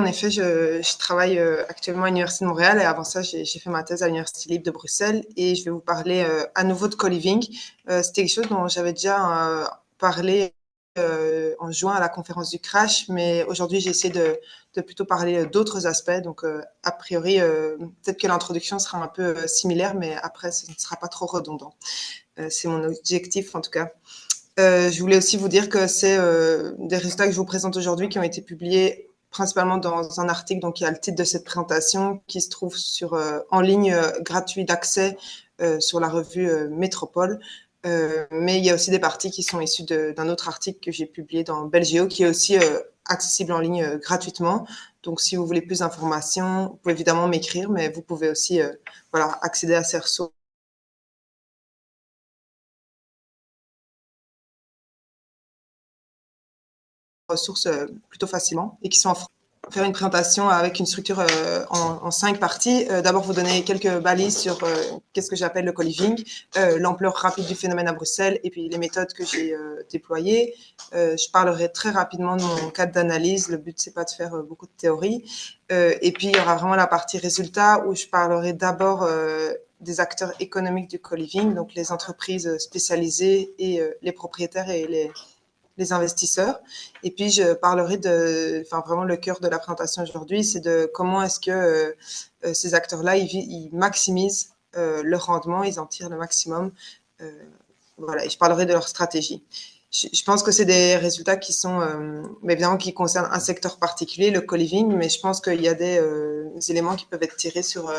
En effet, je travaille actuellement à l'Université de Montréal et avant ça, j'ai fait ma thèse à l'Université libre de Bruxelles et je vais vous parler à nouveau de co-living. C'était quelque chose dont j'avais déjà parlé en juin à la conférence du Crash, mais aujourd'hui, j'ai essayé de plutôt parler d'autres aspects. Donc, a priori, peut-être que l'introduction sera un peu similaire, mais après, ce ne sera pas trop redondant. C'est mon objectif en tout cas. Je voulais aussi vous dire que c'est des résultats que je vous présente aujourd'hui qui ont été publiés principalement dans un article, donc il y a le titre de cette présentation qui se trouve en ligne gratuit d'accès sur la revue Métropole. Mais il y a aussi des parties qui sont issues d'un autre article que j'ai publié dans Belgéo qui est aussi accessible en ligne gratuitement. Donc si vous voulez plus d'informations, vous pouvez évidemment m'écrire, mais vous pouvez aussi voilà, accéder à ces ressources plutôt facilement et qui sont en français. Faire une présentation avec une structure en 5 parties. D'abord, vous donner quelques balises sur qu'est-ce que j'appelle le co-living, l'ampleur rapide du phénomène à Bruxelles et puis les méthodes que j'ai déployées. Je parlerai très rapidement de mon cadre d'analyse. Le but, c'est pas de faire beaucoup de théorie. Et puis, il y aura vraiment la partie résultats où je parlerai d'abord des acteurs économiques du co-living, donc les entreprises spécialisées et les propriétaires et les investisseurs. Et puis, je parlerai vraiment le cœur de la présentation aujourd'hui, c'est de comment est-ce que ces acteurs-là, ils maximisent leur rendement, ils en tirent le maximum. Voilà, et je parlerai de leur stratégie. Je pense que c'est des résultats qui sont, évidemment, qui concernent un secteur particulier, le co-living, mais je pense qu'il y a des éléments qui peuvent être tirés sur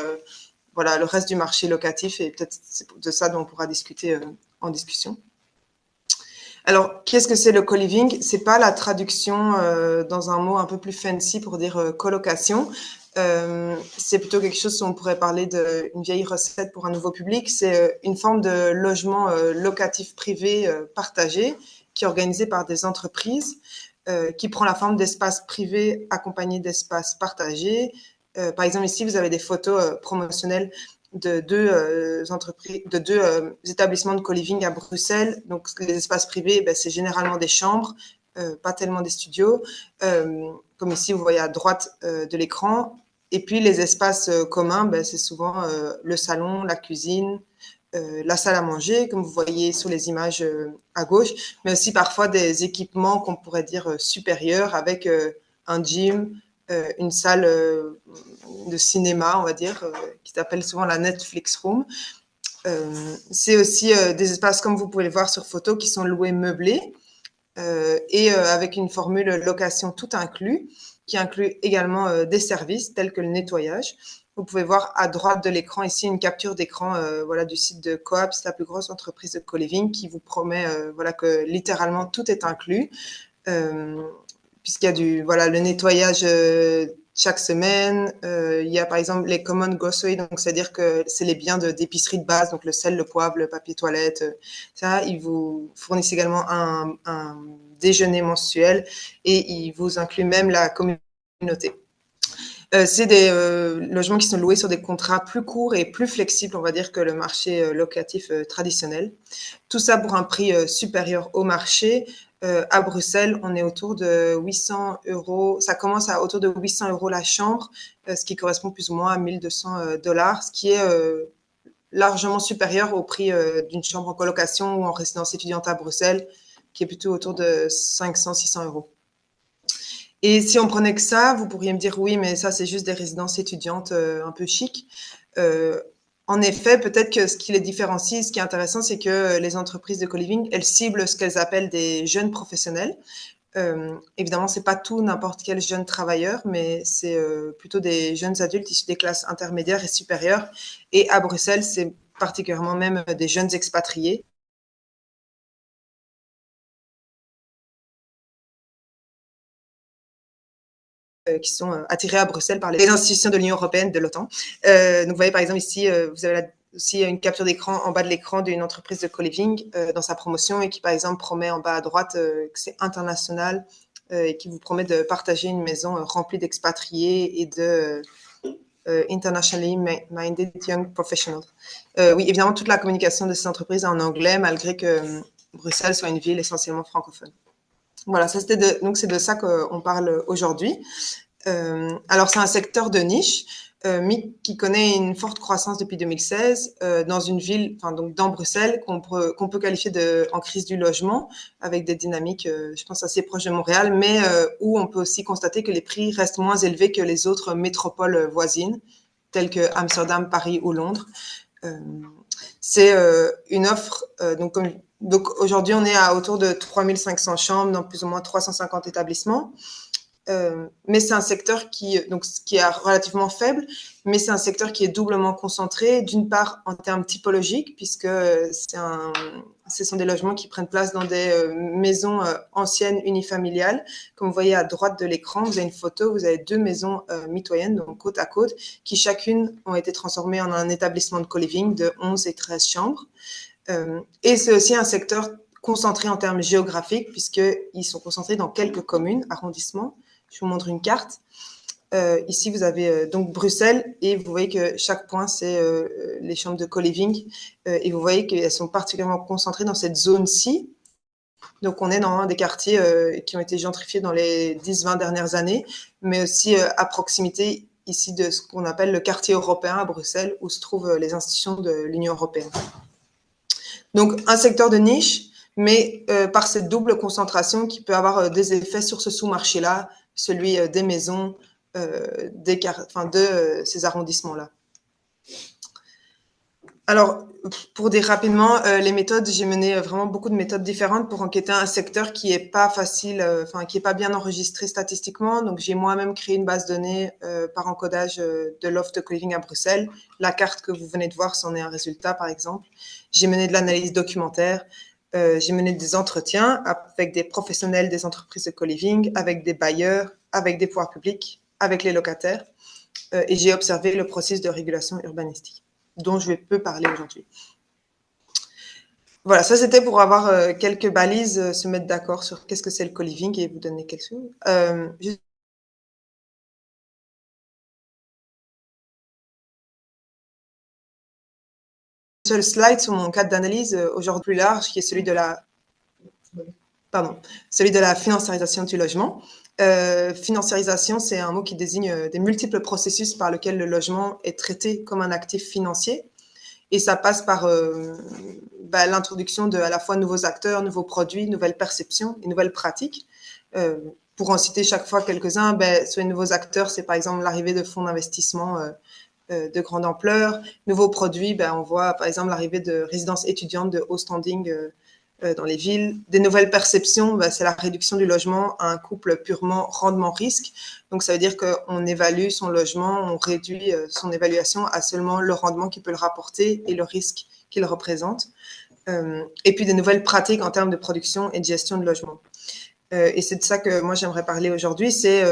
voilà, le reste du marché locatif et peut-être c'est de ça dont on pourra discuter en discussion. Alors, qu'est-ce que c'est le co-living? C'est pas la traduction dans un mot un peu plus fancy pour dire colocation. C'est plutôt quelque chose où on pourrait parler d'une vieille recette pour un nouveau public. C'est une forme de logement locatif privé partagé qui est organisé par des entreprises, qui prend la forme d'espaces privés accompagnés d'espaces partagés. Par exemple, ici, vous avez des photos promotionnelles de deux établissements de co-living à Bruxelles. Donc, les espaces privés, c'est généralement des chambres, pas tellement des studios. Comme ici, vous voyez à droite de l'écran. Et puis, les espaces communs, c'est souvent le salon, la cuisine, la salle à manger, comme vous voyez sur les images à gauche, mais aussi parfois des équipements qu'on pourrait dire supérieurs avec un gym, une salle de cinéma, on va dire, qui s'appelle souvent la Netflix Room. C'est aussi des espaces, comme vous pouvez le voir sur photo, qui sont loués meublés et avec une formule location tout inclus, qui inclut également des services tels que le nettoyage. Vous pouvez voir à droite de l'écran ici une capture d'écran voilà, du site de Coaps, la plus grosse entreprise de co-living, qui vous promet voilà, que littéralement tout est inclus. Puisqu'il y a le nettoyage chaque semaine. Il y a par exemple les common grocery, donc c'est-à-dire que c'est les biens d'épicerie de base, donc le sel, le poivre, le papier toilette, ça. Ils vous fournissent également un déjeuner mensuel et ils vous incluent même la communauté. C'est des logements qui sont loués sur des contrats plus courts et plus flexibles, on va dire, que le marché locatif traditionnel. Tout ça pour un prix supérieur au marché. À Bruxelles, on est autour de 800 €. Ça commence à autour de 800 € la chambre, ce qui correspond plus ou moins à 1200 $, ce qui est largement supérieur au prix d'une chambre en colocation ou en résidence étudiante à Bruxelles, qui est plutôt autour de 500-600 €. Et si on prenait que ça, vous pourriez me dire oui, mais ça, c'est juste des résidences étudiantes un peu chic. En effet, peut-être que ce qui les différencie, ce qui est intéressant, c'est que les entreprises de co-living, elles ciblent ce qu'elles appellent des jeunes professionnels. Évidemment, c'est pas tout n'importe quel jeune travailleur, mais c'est plutôt des jeunes adultes issus des classes intermédiaires et supérieures. Et à Bruxelles, c'est particulièrement même des jeunes expatriés. Qui sont attirés à Bruxelles par les institutions de l'Union européenne, de l'OTAN. Donc, vous voyez, par exemple, ici, vous avez aussi une capture d'écran en bas de l'écran d'une entreprise de co-living dans sa promotion et qui, par exemple, promet en bas à droite que c'est international et qui vous promet de partager une maison remplie d'expatriés et de internationally minded young professionals. Oui, évidemment, toute la communication de ces entreprises est en anglais, malgré que Bruxelles soit une ville essentiellement francophone. Voilà, ça, donc c'est de ça qu'on parle aujourd'hui. Alors, c'est un secteur de niche, mais qui connaît une forte croissance depuis 2016 dans une ville, enfin donc dans Bruxelles, qu'on peut qualifier en crise du logement, avec des dynamiques, je pense, assez proches de Montréal, mais où on peut aussi constater que les prix restent moins élevés que les autres métropoles voisines, telles que Amsterdam, Paris ou Londres. C'est une offre, donc aujourd'hui, on est à autour de 3500 chambres dans plus ou moins 350 établissements. Mais c'est un secteur qui est relativement faible, mais c'est un secteur qui est doublement concentré, d'une part en termes typologiques, puisque ce sont des logements qui prennent place dans des maisons anciennes unifamiliales. Comme vous voyez à droite de l'écran, vous avez une photo, vous avez deux maisons mitoyennes, donc côte à côte, qui chacune ont été transformées en un établissement de co-living de 11 et 13 chambres. Et c'est aussi un secteur concentré en termes géographiques, puisqu'ils sont concentrés dans quelques communes, arrondissements. Je vous montre une carte. Ici, vous avez donc Bruxelles, et vous voyez que chaque point, c'est les chambres de co-living. Et vous voyez qu'elles sont particulièrement concentrées dans cette zone-ci. Donc, on est dans des quartiers qui ont été gentrifiés dans les 10-20 dernières années, mais aussi à proximité ici de ce qu'on appelle le quartier européen à Bruxelles, où se trouvent les institutions de l'Union européenne. Donc, un secteur de niche, mais par cette double concentration qui peut avoir des effets sur ce sous-marché-là, celui des maisons, de ces arrondissements-là. Alors, pour dire rapidement, les méthodes, j'ai mené vraiment beaucoup de méthodes différentes pour enquêter un secteur qui est pas facile, qui est pas bien enregistré statistiquement. Donc, j'ai moi-même créé une base de données par encodage de l'offre de co-living à Bruxelles. La carte que vous venez de voir, c'en est un résultat, par exemple. J'ai mené de l'analyse documentaire. J'ai mené des entretiens avec des professionnels des entreprises de co-living, avec des bailleurs, avec des pouvoirs publics, avec les locataires. Et j'ai observé le processus de régulation urbanistique, dont je vais peu parler aujourd'hui. Voilà, ça c'était pour avoir quelques balises, se mettre d'accord sur qu'est-ce que c'est le co-living et vous donner quelque chose. Juste un seul slide sur mon cadre d'analyse aujourd'hui plus large, qui est celui de la financiarisation du logement. Financiarisation, c'est un mot qui désigne des multiples processus par lesquels le logement est traité comme un actif financier. Et ça passe par l'introduction de à la fois nouveaux acteurs, nouveaux produits, nouvelles perceptions et nouvelles pratiques. Pour en citer chaque fois quelques-uns, sur les nouveaux acteurs, c'est par exemple l'arrivée de fonds d'investissement de grande ampleur. Nouveaux produits, on voit par exemple l'arrivée de résidences étudiantes de haut standing dans les villes. Des nouvelles perceptions, c'est la réduction du logement à un couple purement rendement-risque. Donc, ça veut dire qu'on évalue son logement, on réduit son évaluation à seulement le rendement qu'il peut le rapporter et le risque qu'il représente. Et puis, des nouvelles pratiques en termes de production et de gestion de logement. Et c'est de ça que moi, j'aimerais parler aujourd'hui. C'est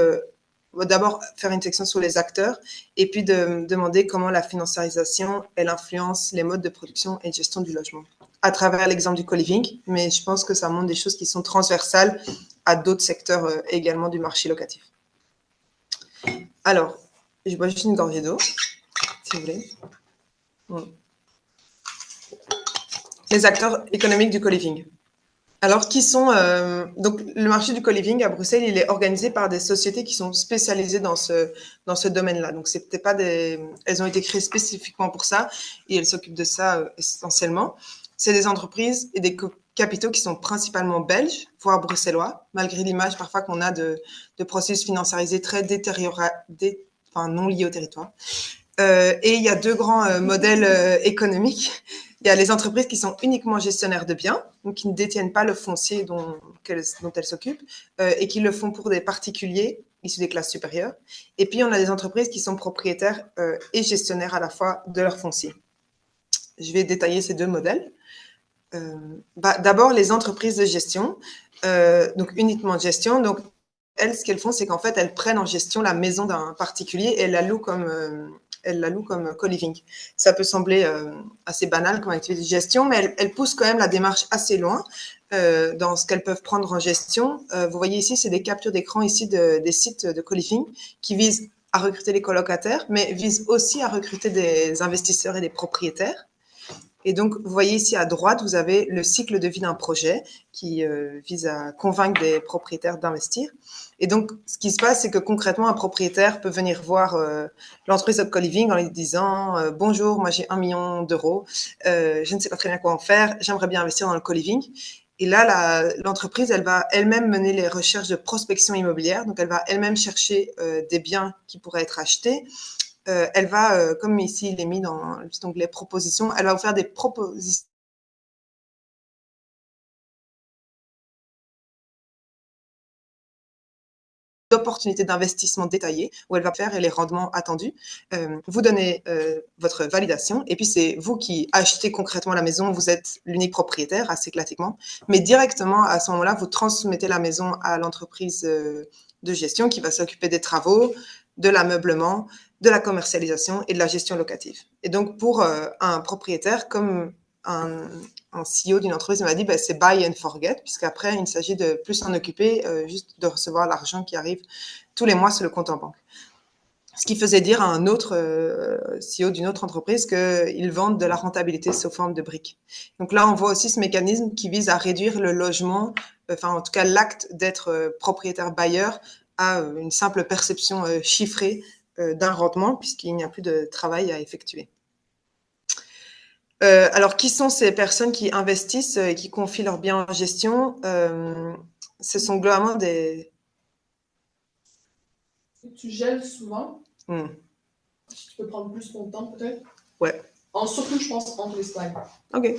d'abord faire une section sur les acteurs et puis de me demander comment la financiarisation, elle influence les modes de production et de gestion du logement à travers l'exemple du co-living, mais je pense que ça montre des choses qui sont transversales à d'autres secteurs également du marché locatif. Alors, je bois juste une gorgée d'eau, si vous voulez. Les acteurs économiques du co-living. Alors, qui sont donc le marché du co-living à Bruxelles, il est organisé par des sociétés qui sont spécialisées dans ce domaine-là. Donc, c'est peut-être pas elles ont été créées spécifiquement pour ça et elles s'occupent de ça essentiellement. C'est des entreprises et des capitaux qui sont principalement belges, voire bruxellois, malgré l'image parfois qu'on a de processus financiarisés très non liés au territoire. Et il y a deux grands modèles économiques. Il y a les entreprises qui sont uniquement gestionnaires de biens, donc qui ne détiennent pas le foncier dont elles s'occupent, et qui le font pour des particuliers issus des classes supérieures. Et puis, on a des entreprises qui sont propriétaires et gestionnaires à la fois de leur foncier. Je vais détailler ces deux modèles. D'abord, les entreprises de gestion, donc uniquement de gestion. Donc, elles, ce qu'elles font, c'est qu'en fait, elles prennent en gestion la maison d'un particulier et elles la louent comme co-living. Ça peut sembler assez banal comme activité de gestion, mais elles poussent quand même la démarche assez loin dans ce qu'elles peuvent prendre en gestion. Vous voyez ici, c'est des captures d'écran ici des sites de co-living qui visent à recruter les colocataires, mais visent aussi à recruter des investisseurs et des propriétaires. Et donc, vous voyez ici à droite, vous avez le cycle de vie d'un projet qui vise à convaincre des propriétaires d'investir. Et donc, ce qui se passe, c'est que concrètement, un propriétaire peut venir voir l'entreprise Up Co-Living en lui disant bonjour, moi j'ai 1 million d'euros, je ne sais pas très bien quoi en faire, j'aimerais bien investir dans le co-living. Et là, l'entreprise, elle va elle-même mener les recherches de prospection immobilière. Donc, elle va elle-même chercher des biens qui pourraient être achetés. Elle va, comme ici il est mis dans le petit onglet propositions, elle va vous faire des propositions d'opportunités d'investissement détaillées où elle va faire les rendements attendus. Vous donnez votre validation et puis c'est vous qui achetez concrètement la maison, vous êtes l'unique propriétaire assez classiquement, mais directement à ce moment-là, vous transmettez la maison à l'entreprise de gestion qui va s'occuper des travaux, de l'ameublement, de la commercialisation et de la gestion locative. Et donc pour un propriétaire comme un CEO d'une entreprise m'a dit c'est buy and forget, puisqu'après, il s'agit de plus s'en occuper, juste de recevoir l'argent qui arrive tous les mois sur le compte en banque. Ce qui faisait dire à un autre CEO d'une autre entreprise qu'ils vendent de la rentabilité sous forme de briques. Donc là, on voit aussi ce mécanisme qui vise à réduire le logement, enfin en tout cas l'acte d'être propriétaire bailleur à une simple perception chiffrée d'un rendement, puisqu'il n'y a plus de travail à effectuer. Alors, qui sont ces personnes qui investissent et qui confient leurs biens en gestion? Ce sont globalement des... Tu gèles souvent. Hmm. Tu peux prendre plus ton temps, peut-être? Ouais. Surtout, je pense, entre les slides. OK.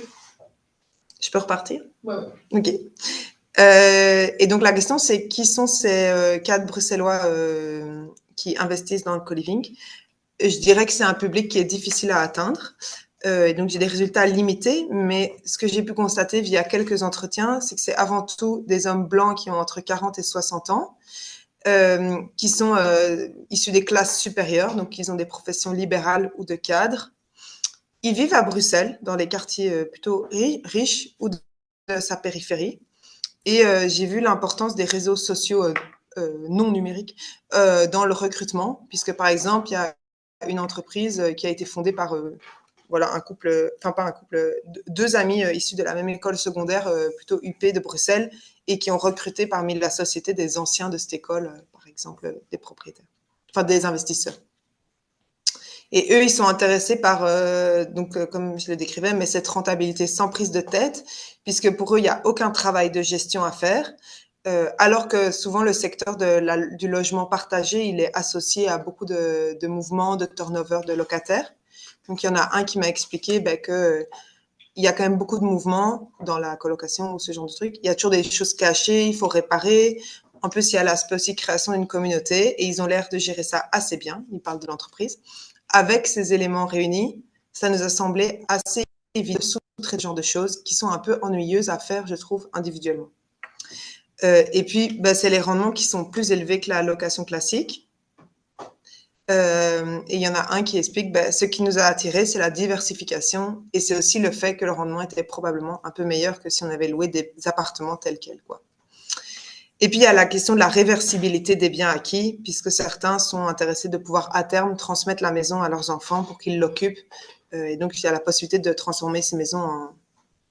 Je peux repartir? Ouais. OK. Et donc, la question, c'est qui sont ces cadres bruxellois qui investissent dans le co-living? Je dirais que c'est un public qui est difficile à atteindre. Et donc, j'ai des résultats limités, mais ce que j'ai pu constater via quelques entretiens, c'est que c'est avant tout des hommes blancs qui ont entre 40 et 60 ans, qui sont issus des classes supérieures, donc ils ont des professions libérales ou de cadres. Ils vivent à Bruxelles, dans les quartiers plutôt riches ou de sa périphérie. Et j'ai vu l'importance des réseaux sociaux non numériques dans le recrutement, puisque par exemple, il y a une entreprise qui a été fondée par voilà, un couple, enfin pas un couple, deux amis issus de la même école secondaire, plutôt UP de Bruxelles, et qui ont recruté parmi la société des anciens de cette école, par exemple des propriétaires, enfin des investisseurs. Et eux, ils sont intéressés par, donc comme je le décrivais, mais cette rentabilité sans prise de tête, puisque pour eux, il n'y a aucun travail de gestion à faire, alors que souvent le secteur du logement partagé, il est associé à beaucoup de mouvements, de turnover de locataires. Donc, il y en a un qui m'a expliqué qu'il y a quand même beaucoup de mouvements dans la colocation ou ce genre de trucs. Il y a toujours des choses cachées, il faut réparer. En plus, il y a l'aspect aussi création d'une communauté et ils ont l'air de gérer ça assez bien. Ils parlent de l'entreprise. Avec ces éléments réunis, ça nous a semblé assez évident de sous-traiter ce genre de choses qui sont un peu ennuyeuses à faire, je trouve, individuellement. Et puis, c'est les rendements qui sont plus élevés que la location classique. Et il y en a un qui explique ce qui nous a attiré, c'est la diversification et c'est aussi le fait que le rendement était probablement un peu meilleur que si on avait loué des appartements tels quels, quoi. Et puis il y a la question de la réversibilité des biens acquis, puisque certains sont intéressés de pouvoir à terme transmettre la maison à leurs enfants pour qu'ils l'occupent. Et donc il y a la possibilité de transformer ces maisons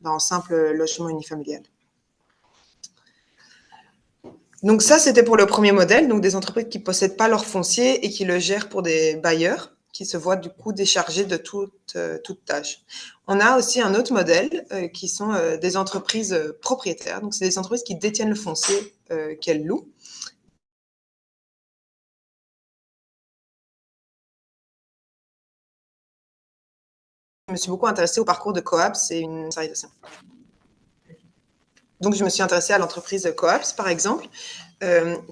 en simple logement unifamilial. Donc ça, c'était pour le premier modèle, donc des entreprises qui ne possèdent pas leur foncier et qui le gèrent pour des bailleurs qui se voient du coup déchargés de toute tâche. On a aussi un autre modèle qui sont des entreprises propriétaires. Donc c'est des entreprises qui détiennent le foncier qu'elles louent. Je me suis beaucoup intéressée au parcours de Coaps, c'est une organisation. Donc je me suis intéressée à l'entreprise Coaps, par exemple.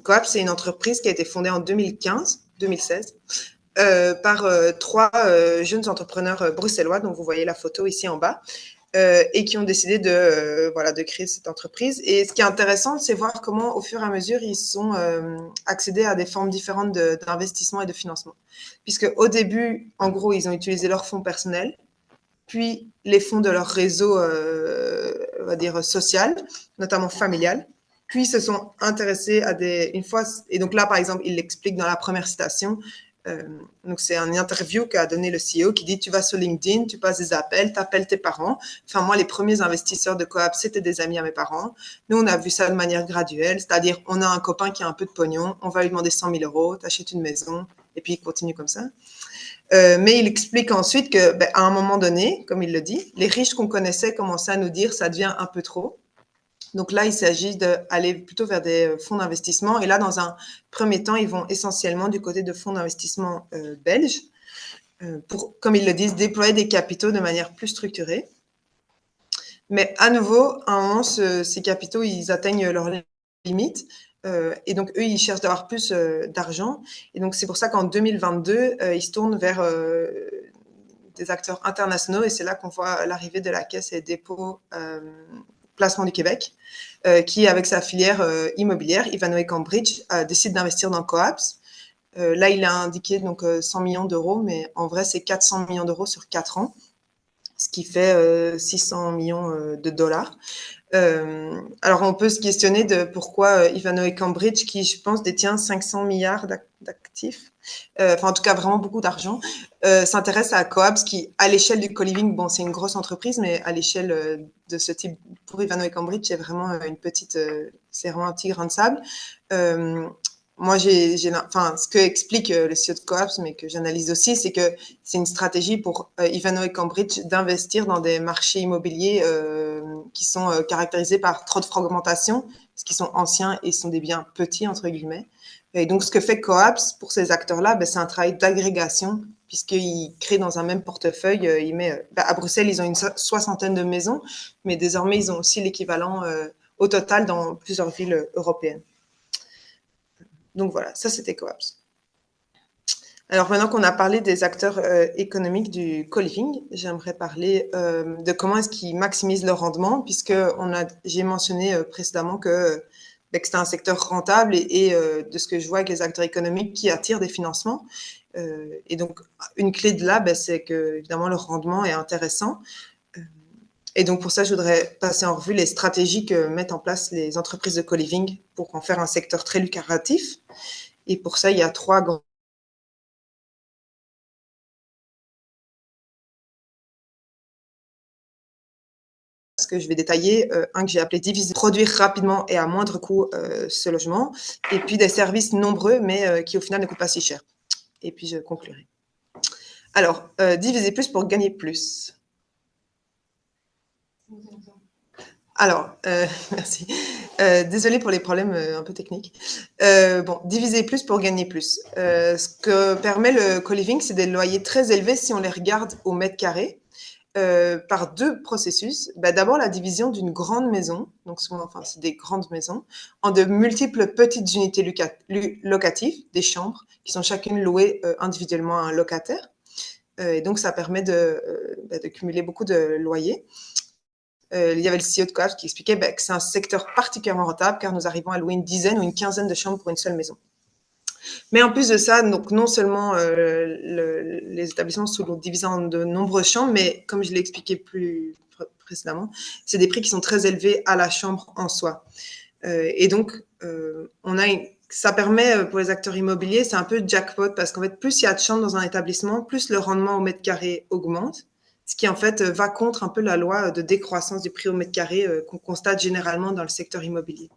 Coaps, c'est une entreprise qui a été fondée en 2015-2016 par trois jeunes entrepreneurs bruxellois, dont vous voyez la photo ici en bas, et qui ont décidé de créer cette entreprise. Et ce qui est intéressant, c'est voir comment, au fur et à mesure, ils sont accédés à des formes différentes d'investissement et de financement. Puisque au début, en gros, ils ont utilisé leurs fonds personnels, puis les fonds de leur réseau, on va dire, social, notamment familial. Puis ils se sont intéressés à une fois, et donc là, par exemple, ils l'expliquent dans la première citation, Donc, c'est une interview qu'a donné le CEO qui dit, tu vas sur LinkedIn, tu passes des appels, tu appelles tes parents. Enfin, moi, les premiers investisseurs de Coop, c'était des amis à mes parents. Nous, on a vu ça de manière graduelle, c'est-à-dire, on a un copain qui a un peu de pognon, on va lui demander 100 000 euros, t'achètes une maison, et puis il continue comme ça. Mais il explique ensuite que, à un moment donné, comme il le dit, les riches qu'on connaissait commençaient à nous dire, ça devient un peu trop. Donc là, il s'agit d'aller plutôt vers des fonds d'investissement. Et là, dans un premier temps, ils vont essentiellement du côté de fonds d'investissement belges pour, comme ils le disent, déployer des capitaux de manière plus structurée. Mais à nouveau, à un moment, ces capitaux, ils atteignent leurs limites. Et donc, eux, ils cherchent d'avoir plus d'argent. Et donc, c'est pour ça qu'en 2022, ils se tournent vers des acteurs internationaux. Et c'est là qu'on voit l'arrivée de la Caisse et dépôt Placement du Québec, qui, avec sa filière immobilière, Ivanhoé Cambridge, décide d'investir dans Coaps. Là, il a indiqué donc 100 millions d'euros, mais en vrai, c'est 400 millions d'euros sur 4 ans, ce qui fait 600 millions de dollars. Alors, on peut se questionner de pourquoi Ivanhoé Cambridge, qui, je pense, détient 500 milliards d'actifs, enfin, en tout cas, vraiment beaucoup d'argent, s'intéresse à Coaps, qui, à l'échelle du co-living, bon, c'est une grosse entreprise, mais à l'échelle de ce type, pour Ivanhoé Cambridge, c'est vraiment une petite, c'est vraiment un petit grain de sable. Moi, enfin, ce que explique le CEO de Coaps, mais que j'analyse aussi, c'est que c'est une stratégie pour Ivanhoé Cambridge d'investir dans des marchés immobiliers qui sont caractérisés par trop de fragmentation, parce qu'ils sont anciens et sont des biens petits, entre guillemets. Et donc, ce que fait Coaps pour ces acteurs-là, c'est un travail d'agrégation, puisqu'ils créent dans un même portefeuille, à Bruxelles, ils ont une soixantaine de maisons, mais désormais, ils ont aussi l'équivalent au total dans plusieurs villes européennes. Donc voilà, ça c'était Coaps. Alors maintenant qu'on a parlé des acteurs économiques du co-living, j'aimerais parler de comment est-ce qu'ils maximisent leur rendement, puisque j'ai mentionné précédemment que c'était un secteur rentable et de ce que je vois avec les acteurs économiques qui attirent des financements. Et donc une clé de là, c'est que évidemment le rendement est intéressant. Et donc pour ça, je voudrais passer en revue les stratégies que mettent en place les entreprises de co-living pour en faire un secteur très lucratif. Et pour ça, il y a 3 grands que je vais détailler. Un que j'ai appelé diviser, produire rapidement et à moindre coût ce logement. Et puis des services nombreux, mais qui au final ne coûtent pas si cher. Et puis je conclurai. Alors, diviser plus pour gagner plus. Alors, merci. Désolée pour les problèmes un peu techniques. Bon, diviser plus pour gagner plus. Ce que permet le co-living, c'est des loyers très élevés si on les regarde au mètre carré. Par 2 processus. D'abord, la division d'une grande maison, donc souvent, enfin, c'est des grandes maisons, en de multiples petites unités locatives, des chambres, qui sont chacune louées individuellement à un locataire. Et donc, ça permet de cumuler beaucoup de loyers. Il y avait le CEO de Coaps qui expliquait que c'est un secteur particulièrement rentable car nous arrivons à louer une dizaine ou une quinzaine de chambres pour une seule maison. Mais en plus de ça, donc non seulement les établissements sont divisés en de nombreuses chambres, mais comme je l'ai expliqué plus précédemment, c'est des prix qui sont très élevés à la chambre en soi. Et donc, ça permet pour les acteurs immobiliers, c'est un peu jackpot parce qu'en fait, plus il y a de chambres dans un établissement, plus le rendement au mètre carré augmente, ce qui en fait va contre un peu la loi de décroissance du prix au mètre carré qu'on constate généralement dans le secteur immobilier.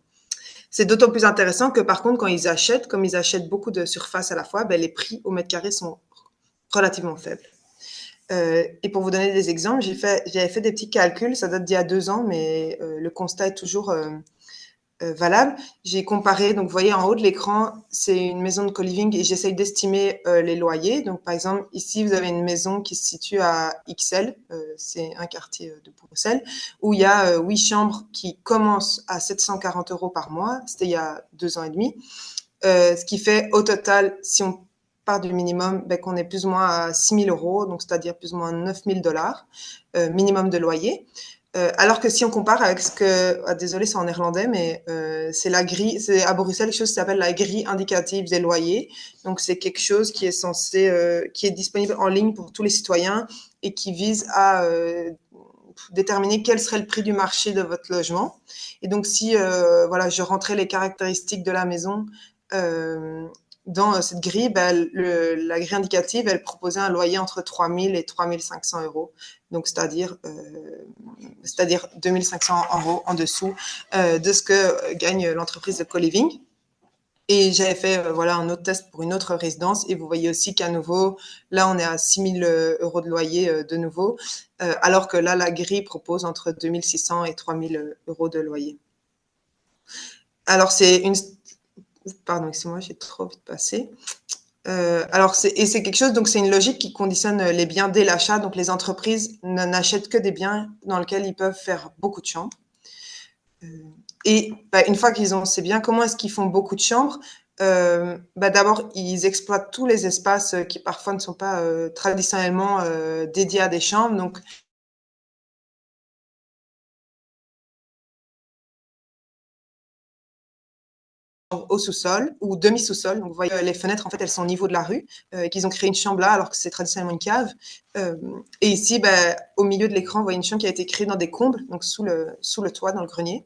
C'est d'autant plus intéressant que par contre, quand ils achètent, comme ils achètent beaucoup de surface à la fois, les prix au mètre carré sont relativement faibles. Et pour vous donner des exemples, j'avais fait des petits calculs, ça date d'il y a 2 ans, mais le constat est toujours valable. J'ai comparé, donc vous voyez en haut de l'écran, c'est une maison de co-living et j'essaye d'estimer les loyers. Donc par exemple, ici, vous avez une maison qui se situe à Ixelles, c'est un quartier de Bruxelles, où il y a 8 chambres qui commencent à 740 euros par mois. C'était il y a 2 ans et demi. Ce qui fait au total, si on part du minimum, qu'on est plus ou moins à 6 000 euros, donc c'est-à-dire plus ou moins 9 000 dollars minimum de loyer. Alors que si on compare avec ce que, désolé, c'est en néerlandais, mais c'est la grille, c'est à Bruxelles quelque chose qui s'appelle la grille indicative des loyers. Donc c'est quelque chose qui est censé, qui est disponible en ligne pour tous les citoyens et qui vise à déterminer quel serait le prix du marché de votre logement. Et donc si voilà, je rentrais les caractéristiques de la maison, dans cette grille, ben, la grille indicative, elle proposait un loyer entre 3 000 et 3 500 euros. Donc, c'est-à-dire 2 500 euros en dessous de ce que gagne l'entreprise de co-living. Et j'avais fait voilà, un autre test pour une autre résidence. Et vous voyez aussi qu'à nouveau, là, on est à 6 000 euros de loyer de nouveau, alors que là, la grille propose entre 2 600 et 3 000 euros de loyer. Alors, c'est une... Pardon, excusez-moi, j'ai trop vite passé. Alors, c'est quelque chose, donc c'est une logique qui conditionne les biens dès l'achat. Donc, les entreprises n'achètent que des biens dans lesquels ils peuvent faire beaucoup de chambres. Et bah, une fois qu'ils ont ces biens, comment est-ce qu'ils font beaucoup de chambres? Bah, d'abord, ils exploitent tous les espaces qui parfois ne sont pas traditionnellement dédiés à des chambres. Donc, au sous-sol ou demi-sous-sol. Donc, vous voyez, les fenêtres, en fait, elles sont au niveau de la rue, qu'ils ont créé une chambre là, alors que c'est traditionnellement une cave. Et ici, bah, au milieu de l'écran, vous voyez une chambre qui a été créée dans des combles, donc sous le toit, dans le grenier.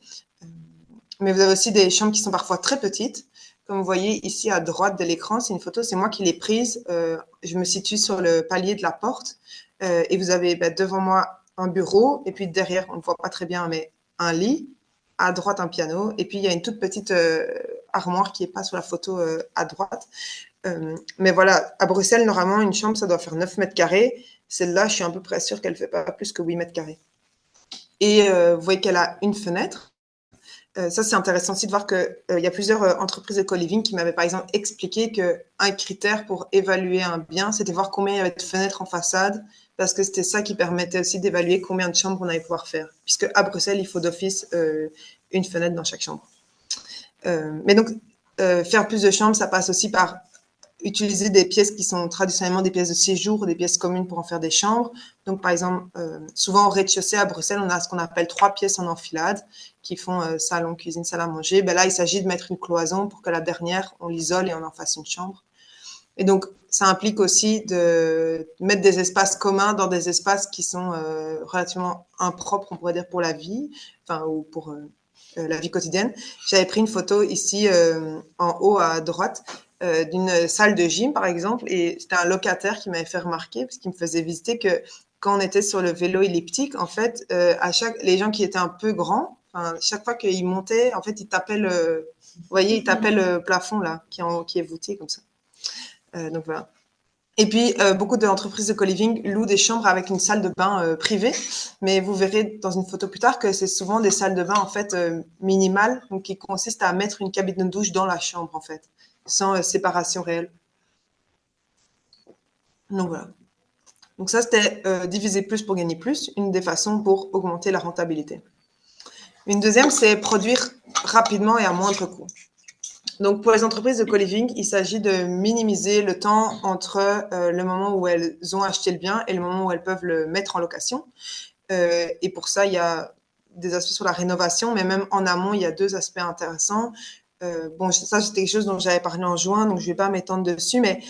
Mais vous avez aussi des chambres qui sont parfois très petites. Comme vous voyez ici à droite de l'écran, c'est une photo, c'est moi qui l'ai prise. Je me situe sur le palier de la porte. Et vous avez bah, devant moi un bureau, et puis derrière, on ne voit pas très bien, mais un lit. À droite, un piano. Et puis, il y a une toute petite armoire qui n'est pas sur la photo à droite. Mais voilà, à Bruxelles, normalement, une chambre, ça doit faire 9 mètres carrés. Celle-là, je suis à peu près sûre qu'elle ne fait pas plus que 8 mètres carrés. Et vous voyez qu'elle a une fenêtre. Ça, c'est intéressant aussi de voir qu'il y a plusieurs entreprises de co-living qui m'avaient par exemple expliqué qu'un critère pour évaluer un bien, c'était voir combien il y avait de fenêtres en façade, parce que c'était ça qui permettait aussi d'évaluer combien de chambres on allait pouvoir faire. Puisque à Bruxelles, il faut d'office une fenêtre dans chaque chambre. Mais donc, faire plus de chambres, ça passe aussi par utiliser des pièces qui sont traditionnellement des pièces de séjour ou des pièces communes pour en faire des chambres. Donc, par exemple, souvent au rez-de-chaussée à Bruxelles, on a ce qu'on appelle 3 pièces en enfilade qui font salon, cuisine, salle à manger. Ben là, il s'agit de mettre une cloison pour que la dernière, on l'isole et on en fasse une chambre. Et donc, ça implique aussi de mettre des espaces communs dans des espaces qui sont relativement impropres, on pourrait dire, pour la vie, enfin, ou pour la vie quotidienne. J'avais pris une photo ici en haut à droite d'une salle de gym, par exemple, et c'était un locataire qui m'avait fait remarquer, parce qu'il me faisait visiter que quand on était sur le vélo elliptique, en fait, les gens qui étaient un peu grands, chaque fois qu'ils montaient, en fait, ils tapaient vous voyez, ils tapaient le plafond, là, qui est voûté comme ça. Donc voilà. Et puis, beaucoup d'entreprises de co-living louent des chambres avec une salle de bain privée, mais vous verrez dans une photo plus tard que c'est souvent des salles de bain en fait minimales, donc qui consistent à mettre une cabine de douche dans la chambre en fait, sans séparation réelle. Donc voilà. Donc ça, c'était diviser plus pour gagner plus, une des façons pour augmenter la rentabilité. Une deuxième, c'est produire rapidement et à moindre coût. Donc, pour les entreprises de co-living, il s'agit de minimiser le temps entre le moment où elles ont acheté le bien et le moment où elles peuvent le mettre en location. Et pour ça, il y a des aspects sur la rénovation, mais même en amont, il y a 2 aspects intéressants. Bon, ça, c'est quelque chose dont j'avais parlé en juin, donc je ne vais pas m'étendre dessus, mais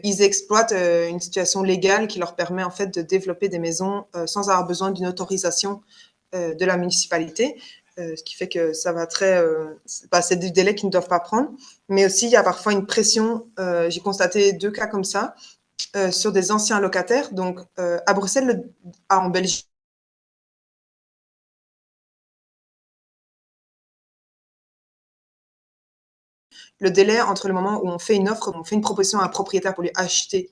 ils exploitent une situation légale qui leur permet en fait de développer des maisons sans avoir besoin d'une autorisation de la municipalité. Ce qui fait que ça va c'est des délais qu'ils ne doivent pas prendre. Mais aussi, il y a parfois une pression. J'ai constaté 2 cas comme ça sur des anciens locataires. Donc, à Bruxelles, en Belgique, le délai entre le moment où on fait une offre, on fait une proposition à un propriétaire pour lui acheter.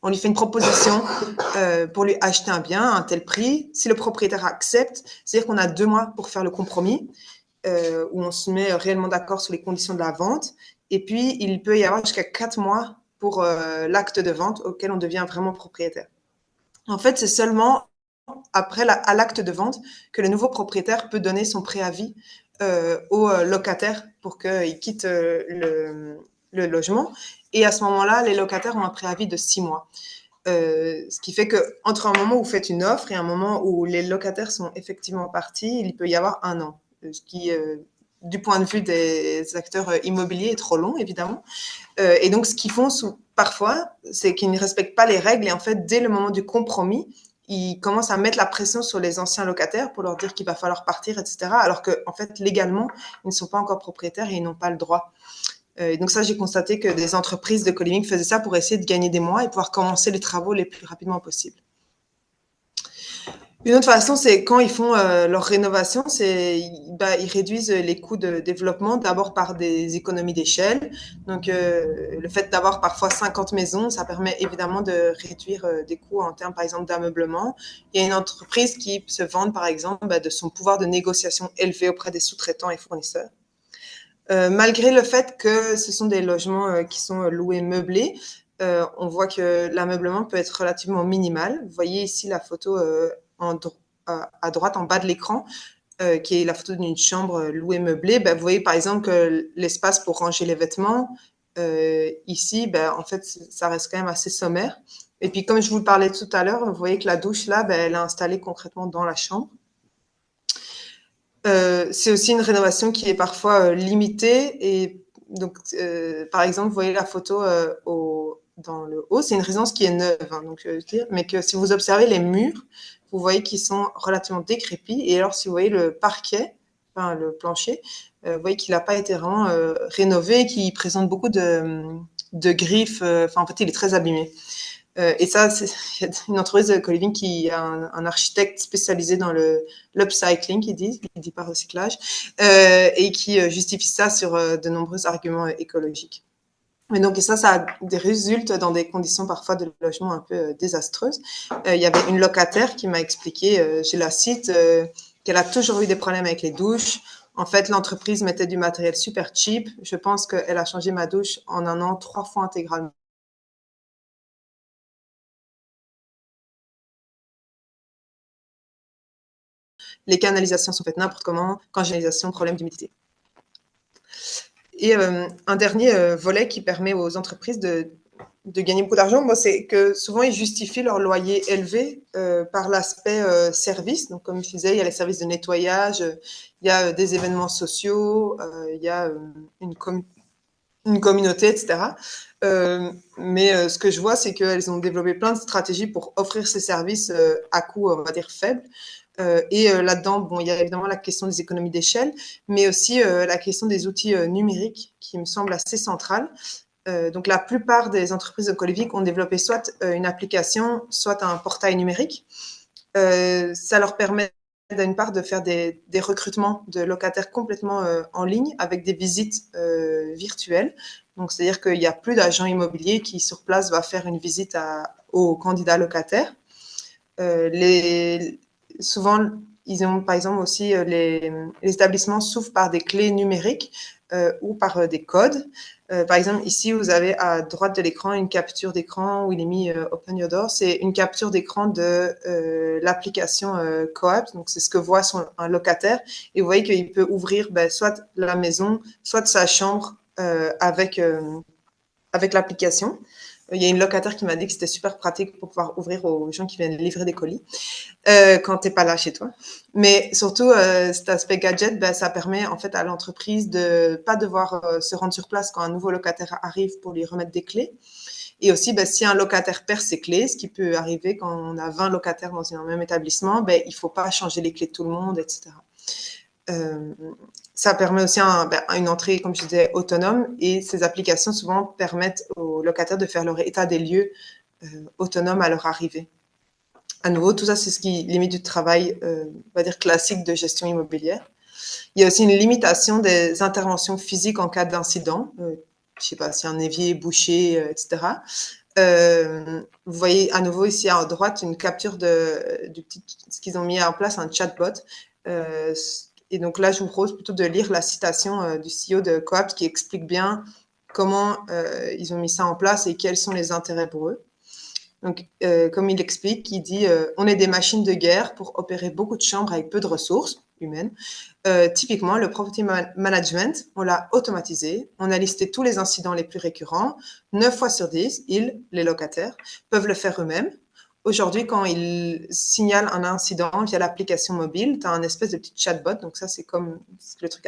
On lui fait une proposition pour lui acheter un bien à un tel prix. Si le propriétaire accepte, c'est-à-dire qu'on a 2 mois pour faire le compromis. Où on se met réellement d'accord sur les conditions de la vente. Et puis, il peut y avoir jusqu'à 4 mois pour l'acte de vente auquel on devient vraiment propriétaire. En fait, c'est seulement après à l'acte de vente que le nouveau propriétaire peut donner son préavis au locataire pour qu'il quitte le logement. Et à ce moment-là, les locataires ont un préavis de 6 mois. Ce qui fait qu'entre un moment où vous faites une offre et un moment où les locataires sont effectivement partis, il peut y avoir 1 an. Ce qui, du point de vue des acteurs immobiliers, est trop long, évidemment. Et donc, ce qu'ils font parfois, c'est qu'ils ne respectent pas les règles. Et en fait, dès le moment du compromis, ils commencent à mettre la pression sur les anciens locataires pour leur dire qu'il va falloir partir, etc. Alors qu'en fait, légalement, ils ne sont pas encore propriétaires et ils n'ont pas le droit. Et donc ça, j'ai constaté que des entreprises de co-living faisaient ça pour essayer de gagner des mois et pouvoir commencer les travaux les plus rapidement possible. Une autre façon, c'est quand ils font leur rénovation, ils réduisent les coûts de développement d'abord par des économies d'échelle. Donc, le fait d'avoir parfois 50 maisons, ça permet évidemment de réduire des coûts en termes, par exemple, d'ameublement. Il y a une entreprise qui se vante, par exemple, de son pouvoir de négociation élevé auprès des sous-traitants et fournisseurs. Malgré le fait que ce sont des logements qui sont loués meublés, on voit que l'ameublement peut être relativement minimal. Vous voyez ici la photo à droite, en bas de l'écran, qui est la photo d'une chambre louée meublée. Vous voyez par exemple que l'espace pour ranger les vêtements, ici, en fait, ça reste quand même assez sommaire. Et puis, comme je vous le parlais tout à l'heure, vous voyez que la douche, là, elle est installée concrètement dans la chambre. C'est aussi une rénovation qui est parfois limitée. Et donc, par exemple, vous voyez la photo dans le haut, c'est une résidence qui est neuve, hein, donc, je veux dire, mais que si vous observez les murs, vous voyez qu'ils sont relativement décrépits. Et alors, si vous voyez le parquet, enfin le plancher, vous voyez qu'il n'a pas été vraiment rénové, qu'il présente beaucoup de griffes. Enfin, en fait, il est très abîmé. Et ça, il y a une entreprise de co-living qui a un architecte spécialisé dans l'upcycling, il dit pas recyclage, et qui justifie ça sur de nombreux arguments écologiques. Et donc, ça résulte dans des conditions parfois de logement un peu désastreuses. Il y avait une locataire qui m'a expliqué, je la cite, qu'elle a toujours eu des problèmes avec les douches. En fait, l'entreprise mettait du matériel super cheap. Je pense qu'elle a changé ma douche en un an 3 fois intégralement. Les canalisations sont faites n'importe comment, congélisation, problème d'humidité. Et un dernier volet qui permet aux entreprises de gagner beaucoup d'argent, moi, c'est que souvent, ils justifient leur loyer élevé par l'aspect service. Donc, comme je disais, il y a les services de nettoyage, il y a des événements sociaux, il y a une communauté, etc. Mais ce que je vois, c'est qu'elles ont développé plein de stratégies pour offrir ces services à coût, on va dire, faible. Et là-dedans, bon, il y a évidemment la question des économies d'échelle, mais aussi la question des outils numériques qui me semble assez centrale. Donc, la plupart des entreprises de co-living ont développé soit une application, soit un portail numérique. Ça leur permet d'une part de faire des recrutements de locataires complètement en ligne avec des visites virtuelles. Donc, c'est-à-dire qu'il n'y a plus d'agent immobilier qui, sur place, va faire une visite aux candidats locataires. Souvent, ils ont, par exemple, aussi, les établissements s'ouvrent par des clés numériques ou par des codes. Par exemple, ici, vous avez à droite de l'écran une capture d'écran où il est mis Open Your Door. C'est une capture d'écran de l'application Coop. Donc, c'est ce que voit un locataire. Et vous voyez qu'il peut ouvrir soit la maison, soit sa chambre avec l'application. Il y a une locataire qui m'a dit que c'était super pratique pour pouvoir ouvrir aux gens qui viennent livrer des colis quand tu n'es pas là chez toi. Mais surtout, cet aspect gadget, ça permet en fait à l'entreprise de pas devoir se rendre sur place quand un nouveau locataire arrive pour lui remettre des clés. Et aussi, si un locataire perd ses clés, ce qui peut arriver quand on a 20 locataires dans un même établissement, il ne faut pas changer les clés de tout le monde, etc. Ça permet aussi une entrée, comme je disais, autonome. Et ces applications, souvent, permettent aux locataires de faire leur état des lieux autonome à leur arrivée. À nouveau, tout ça, c'est ce qui limite du travail, on va dire, classique de gestion immobilière. Il y a aussi une limitation des interventions physiques en cas d'incident. Je ne sais pas si un évier est bouché, etc. Vous voyez à nouveau ici à droite une capture ce qu'ils ont mis en place, un chatbot. Et donc là, je vous propose plutôt de lire la citation du CEO de Coop qui explique bien comment ils ont mis ça en place et quels sont les intérêts pour eux. Donc, comme il explique, il dit on est des machines de guerre pour opérer beaucoup de chambres avec peu de ressources humaines. Typiquement, le property management, on l'a automatisé. On a listé tous les incidents les plus récurrents. 9 fois sur 10, ils, les locataires, peuvent le faire eux-mêmes. Aujourd'hui, quand ils signalent un incident via l'application mobile, tu as un espèce de petit chatbot. Donc ça, c'est comme le truc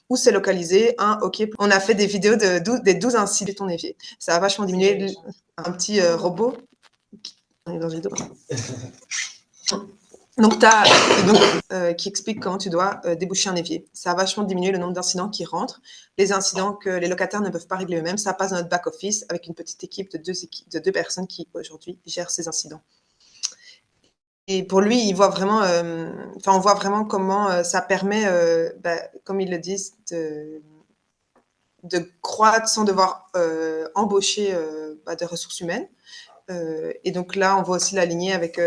où c'est localisé, OK. On a fait des vidéos des 12 incidents de ton évier. Ça a vachement diminué un petit robot donc, qui explique comment tu dois déboucher un évier. Ça a vachement diminué le nombre d'incidents qui rentrent. Les incidents que les locataires ne peuvent pas régler eux-mêmes, ça passe dans notre back-office avec une petite équipe de deux personnes qui, aujourd'hui, gèrent ces incidents. Et pour lui, il voit vraiment, on voit vraiment comment ça permet, comme ils le disent, de croître sans devoir embaucher des ressources humaines. Et donc là, on voit aussi la lignée avec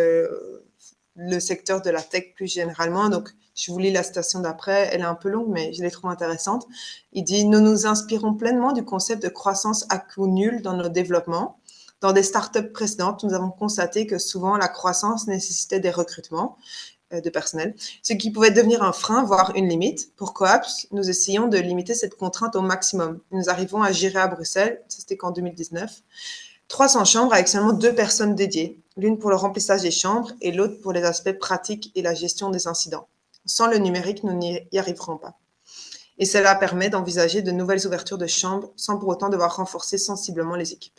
le secteur de la tech plus généralement. Donc, je vous lis la citation d'après. Elle est un peu longue, mais je l'ai trouvée intéressante. Il dit « Nous nous inspirons pleinement du concept de croissance à coût nul dans nos développements. Dans des startups précédentes, nous avons constaté que souvent la croissance nécessitait des recrutements de personnel, ce qui pouvait devenir un frein, voire une limite. Pour Coaps, nous essayons de limiter cette contrainte au maximum. Nous arrivons à gérer à Bruxelles, c'était qu'en 2019, 300 chambres avec seulement 2 personnes dédiées, l'une pour le remplissage des chambres et l'autre pour les aspects pratiques et la gestion des incidents. Sans le numérique, nous n'y arriverons pas. Et cela permet d'envisager de nouvelles ouvertures de chambres sans pour autant devoir renforcer sensiblement les équipes.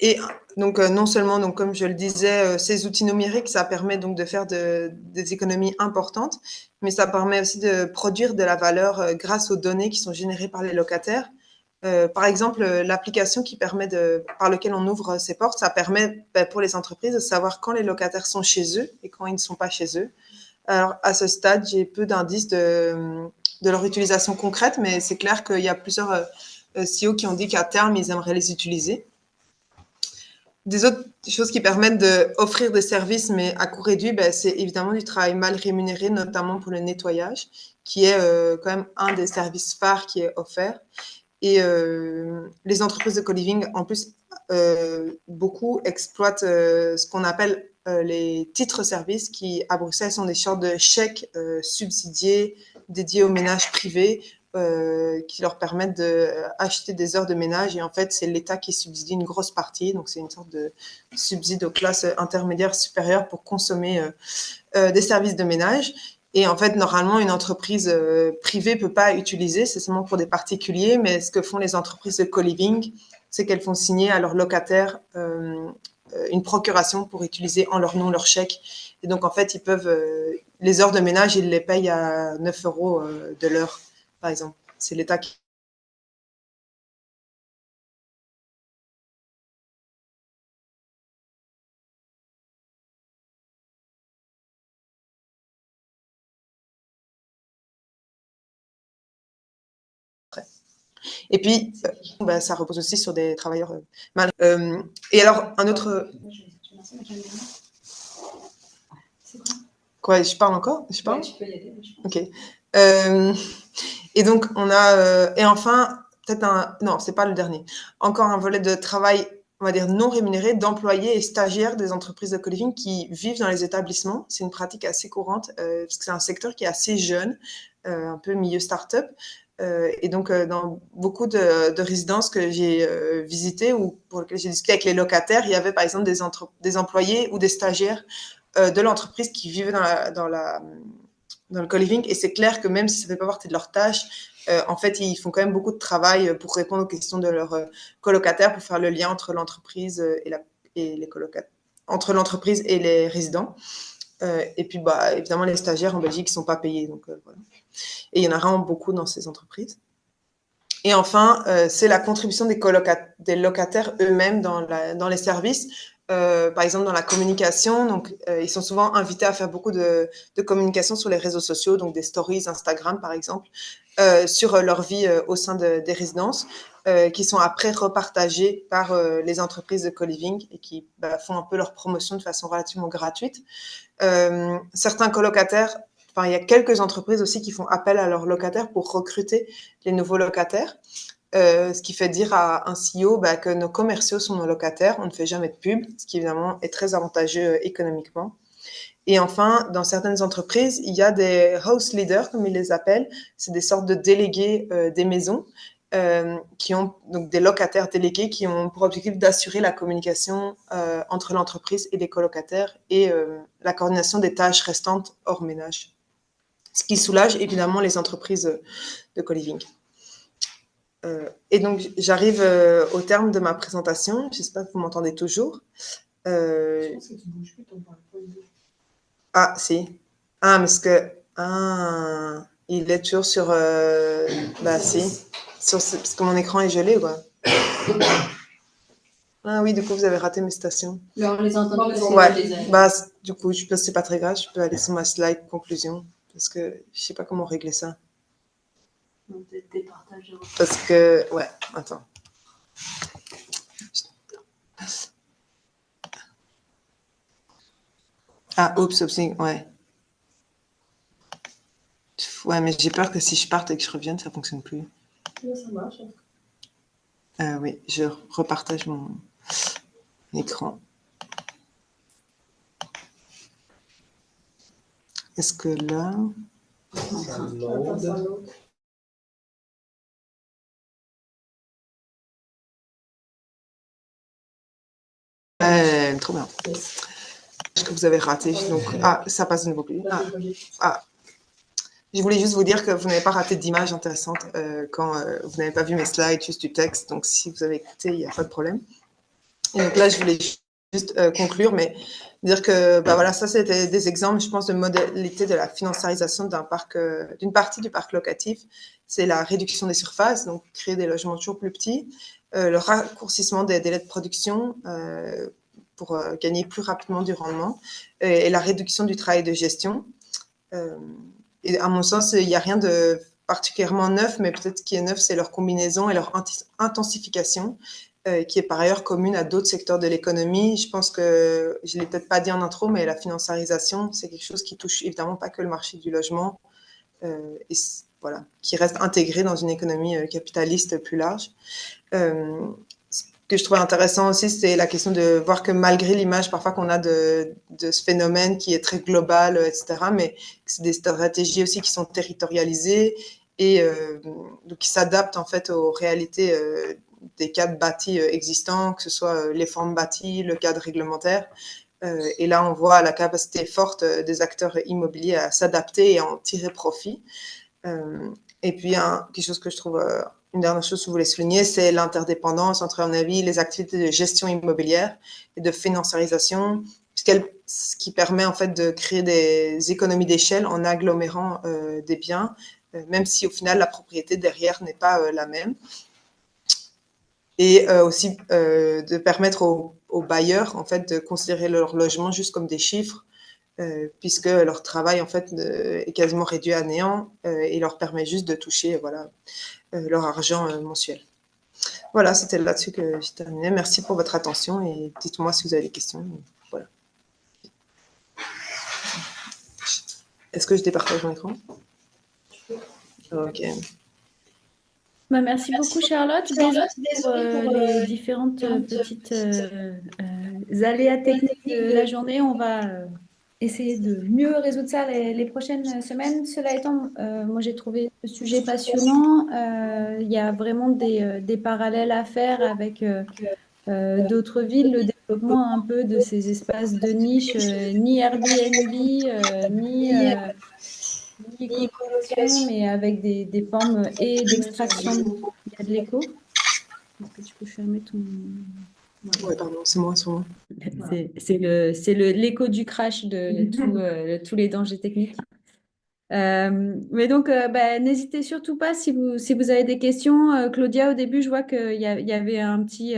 Et donc, non seulement, donc, comme je le disais, ces outils numériques, ça permet donc de faire des économies importantes, mais ça permet aussi de produire de la valeur grâce aux données qui sont générées par les locataires. Par exemple, l'application par laquelle on ouvre ces portes, ça permet pour les entreprises de savoir quand les locataires sont chez eux et quand ils ne sont pas chez eux. Alors, à ce stade, j'ai peu d'indices de leur utilisation concrète, mais c'est clair qu'il y a plusieurs CEO qui ont dit qu'à terme, ils aimeraient les utiliser. Des autres choses qui permettent d'offrir des services, mais à coût réduit, c'est évidemment du travail mal rémunéré, notamment pour le nettoyage, qui est quand même un des services phares qui est offert. Et les entreprises de co-living, en plus, beaucoup exploitent ce qu'on appelle les titres-services, qui à Bruxelles sont des sortes de chèques subsidiés dédiés aux ménages privés, qui leur permettent d'acheter des heures de ménage. Et en fait, c'est l'État qui subsidie une grosse partie. Donc, c'est une sorte de subside aux classes intermédiaires supérieures pour consommer des services de ménage. Et en fait, normalement, une entreprise privée peut pas utiliser, c'est seulement pour des particuliers, mais ce que font les entreprises de co-living, c'est qu'elles font signer à leurs locataires une procuration pour utiliser en leur nom leur chèque. Et donc, en fait, ils peuvent, les heures de ménage, ils les payent à 9 € de l'heure, par exemple. C'est l'État qui... Et puis, ça repose aussi sur des travailleurs mal. Et alors, un autre... Quoi, je parle encore? Je parle? Ouais, tu peux y aller, je pense. Ok. Et donc, on a... et enfin, peut-être un... Non, c'est pas le dernier. Encore un volet de travail, on va dire, non rémunéré d'employés et stagiaires des entreprises de co-living qui vivent dans les établissements. C'est une pratique assez courante parce que c'est un secteur qui est assez jeune, un peu milieu start-up. Et donc, dans beaucoup de résidences que j'ai visitées ou pour lesquelles j'ai discuté avec les locataires, il y avait par exemple des employés ou des stagiaires de l'entreprise qui vivaient dans le co-living. Et c'est clair que même si ça ne fait pas partie de leur tâche, en fait, ils font quand même beaucoup de travail pour répondre aux questions de leurs colocataires, pour faire le lien entre l'entreprise et les colocataires, entre l'entreprise et les résidents. Et puis, évidemment, les stagiaires en Belgique ne sont pas payés. Donc, voilà. Et il y en a vraiment beaucoup dans ces entreprises. Et enfin, c'est la contribution des locataires eux-mêmes dans les services. Par exemple, dans la communication, donc ils sont souvent invités à faire beaucoup de communication sur les réseaux sociaux, donc des stories Instagram par exemple, sur leur vie au sein des résidences, qui sont après repartagées par les entreprises de co-living et qui font un peu leur promotion de façon relativement gratuite. Certains colocataires, enfin, il y a quelques entreprises aussi qui font appel à leurs locataires pour recruter les nouveaux locataires. Ce qui fait dire à un CEO que nos commerciaux sont nos locataires, on ne fait jamais de pub, ce qui évidemment est très avantageux économiquement. Et enfin, dans certaines entreprises, il y a des house leaders, comme ils les appellent, c'est des sortes de délégués des maisons, qui ont donc des locataires délégués qui ont pour objectif d'assurer la communication entre l'entreprise et les colocataires et la coordination des tâches restantes hors ménage. ce qui soulage évidemment les entreprises de co-living. Et donc, j'arrive au terme de ma présentation. J'espère que vous m'entendez toujours. Je pense que tu bouges plus ton PowerPoint. Ah, si. Ah, parce que... Ah, il est toujours sur... bah, si. Parce que mon écran est gelé, quoi. Ah oui, du coup, vous avez raté mes stations. Mais on les entend tous. Ouais, bah, du coup, je pense que c'est pas très grave. Je peux aller sur ma slide conclusion. Parce que je sais pas comment régler ça. Parce que... Ouais, attends. Ah, oups, ouais. Ouais, mais j'ai peur que si je parte et que je revienne, ça fonctionne plus. Là, ça marche. Oui, je repartage mon écran. Est-ce que là... Trop bien. Ce que vous avez raté. Donc, ça passe de nouveau plus. Je voulais juste vous dire que vous n'avez pas raté d'images intéressantes quand vous n'avez pas vu mes slides, juste du texte. Donc, si vous avez écouté, il n'y a pas de problème. Et donc là, je voulais juste conclure, mais dire que bah voilà, ça c'était des exemples, je pense, de modalité de la financiarisation d'un parc, d'une partie du parc locatif. C'est la réduction des surfaces, donc créer des logements toujours plus petits, le raccourcissement des délais de production pour gagner plus rapidement du rendement, et la réduction du travail de gestion. Et à mon sens, il n'y a rien de particulièrement neuf, mais peut-être ce qui est neuf, c'est leur combinaison et leur intensification, qui est par ailleurs commune à d'autres secteurs de l'économie. Je pense que, je ne l'ai peut-être pas dit en intro, mais la financiarisation, c'est quelque chose qui touche évidemment pas que le marché du logement, et voilà, qui reste intégré dans une économie capitaliste plus large. Ce que je trouvais intéressant aussi, c'est la question de voir que malgré l'image parfois qu'on a de ce phénomène qui est très global, etc., mais c'est des stratégies aussi qui sont territorialisées et donc qui s'adaptent en fait aux réalités des cadres bâtis existants, que ce soit les formes bâties, le cadre réglementaire. Et là, on voit la capacité forte des acteurs immobiliers à s'adapter et à en tirer profit. Et puis, quelque chose que je trouve, une dernière chose que je voulais souligner, c'est l'interdépendance entre, à mon avis, les activités de gestion immobilière et de financiarisation, ce qui permet en fait de créer des économies d'échelle en agglomérant des biens, même si au final la propriété derrière n'est pas la même. Et aussi de permettre aux bailleurs en fait de considérer leur logement juste comme des chiffres, puisque leur travail en fait est quasiment réduit à néant et leur permet juste de toucher voilà, leur argent mensuel. Voilà, c'était là-dessus que j'ai terminé. Merci pour votre attention et dites-moi si vous avez des questions. Voilà. Est-ce que je départage mon écran? Ok. Bah, merci beaucoup Charlotte. Désolée pour les différentes petites aléas techniques de la journée. On va essayer de mieux résoudre ça les prochaines semaines. Cela étant, moi j'ai trouvé ce sujet passionnant. Il y a vraiment des parallèles à faire avec d'autres villes, le développement un peu de ces espaces de niche, ni Airbnb, ni colocation, mais avec des formes et d'extraction. Il y a de l'écho. Est-ce que tu peux fermer ton... Ouais, pardon, c'est moi, c'est moi. L'écho du crash de tous les dangers techniques. Mais donc, bah, n'hésitez surtout pas si vous avez des questions. Claudia, au début, je vois qu'il y avait un petit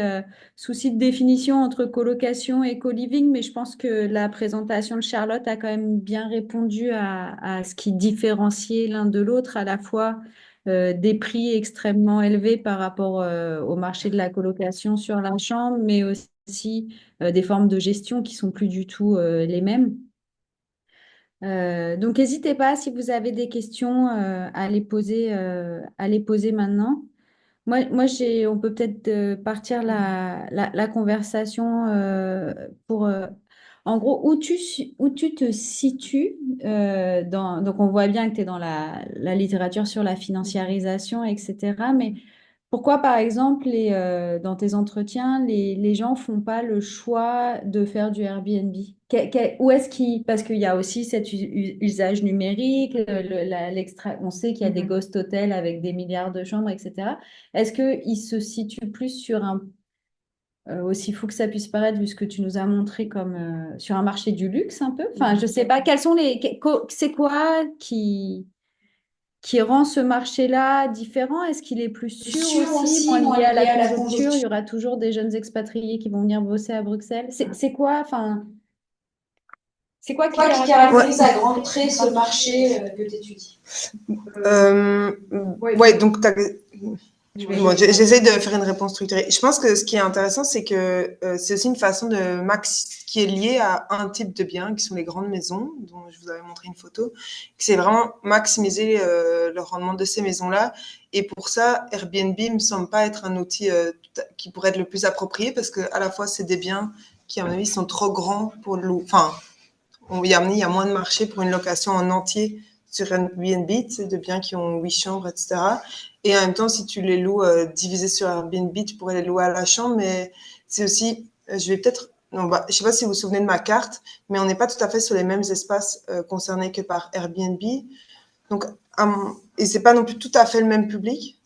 souci de définition entre colocation et co-living, mais je pense que la présentation de Charlotte a quand même bien répondu à ce qui différenciait l'un de l'autre, à la fois des prix extrêmement élevés par rapport au marché de la colocation sur la chambre, mais aussi des formes de gestion qui sont plus du tout les mêmes. Donc, n'hésitez pas si vous avez des questions à les poser maintenant. On peut peut-être partir la conversation pour, en gros, où tu te situes donc, on voit bien que tu es dans la littérature sur la financiarisation, etc. Mais pourquoi, par exemple, dans tes entretiens, les gens font pas le choix de faire du Airbnb? Où est-ce qu'ils... Parce qu'il y a aussi cet usage numérique, on sait qu'il y a des ghost hotels avec des milliards de chambres, etc. Est-ce qu'ils se situent plus sur un... aussi fou que ça puisse paraître, vu ce que tu nous as montré comme sur un marché du luxe un peu? Enfin, je sais pas, quels sont c'est quoi qui rend ce marché-là différent? Est-ce qu'il est plus sûr aussi, moins lié à la conjoncture? Il y aura toujours des jeunes expatriés qui vont venir bosser à Bruxelles. C'est quoi, enfin, c'est quoi qui caractérise à grands traits ce marché que tu étudies? Ouais, donc bon, j'essaie de faire une réponse structurée. Je pense que ce qui est intéressant, c'est que c'est aussi une façon de qui est liée à un type de bien, qui sont les grandes maisons, dont je vous avais montré une photo, qui c'est vraiment maximiser le rendement de ces maisons-là. Et pour ça, Airbnb me semble pas être un outil qui pourrait être le plus approprié, parce que à la fois c'est des biens qui, à mon avis, sont trop grands pour louer. Enfin, il y a moins de marché pour une location en entier sur Airbnb, c'est de biens qui ont 8 chambres, etc. Et en même temps, si tu les loues divisés sur Airbnb, tu pourrais les louer à la chambre, mais c'est aussi, je vais peut-être, non, bah, je sais pas si vous vous souvenez de ma carte, mais on n'est pas tout à fait sur les mêmes espaces concernés que par Airbnb. Donc, et c'est pas non plus tout à fait le même public,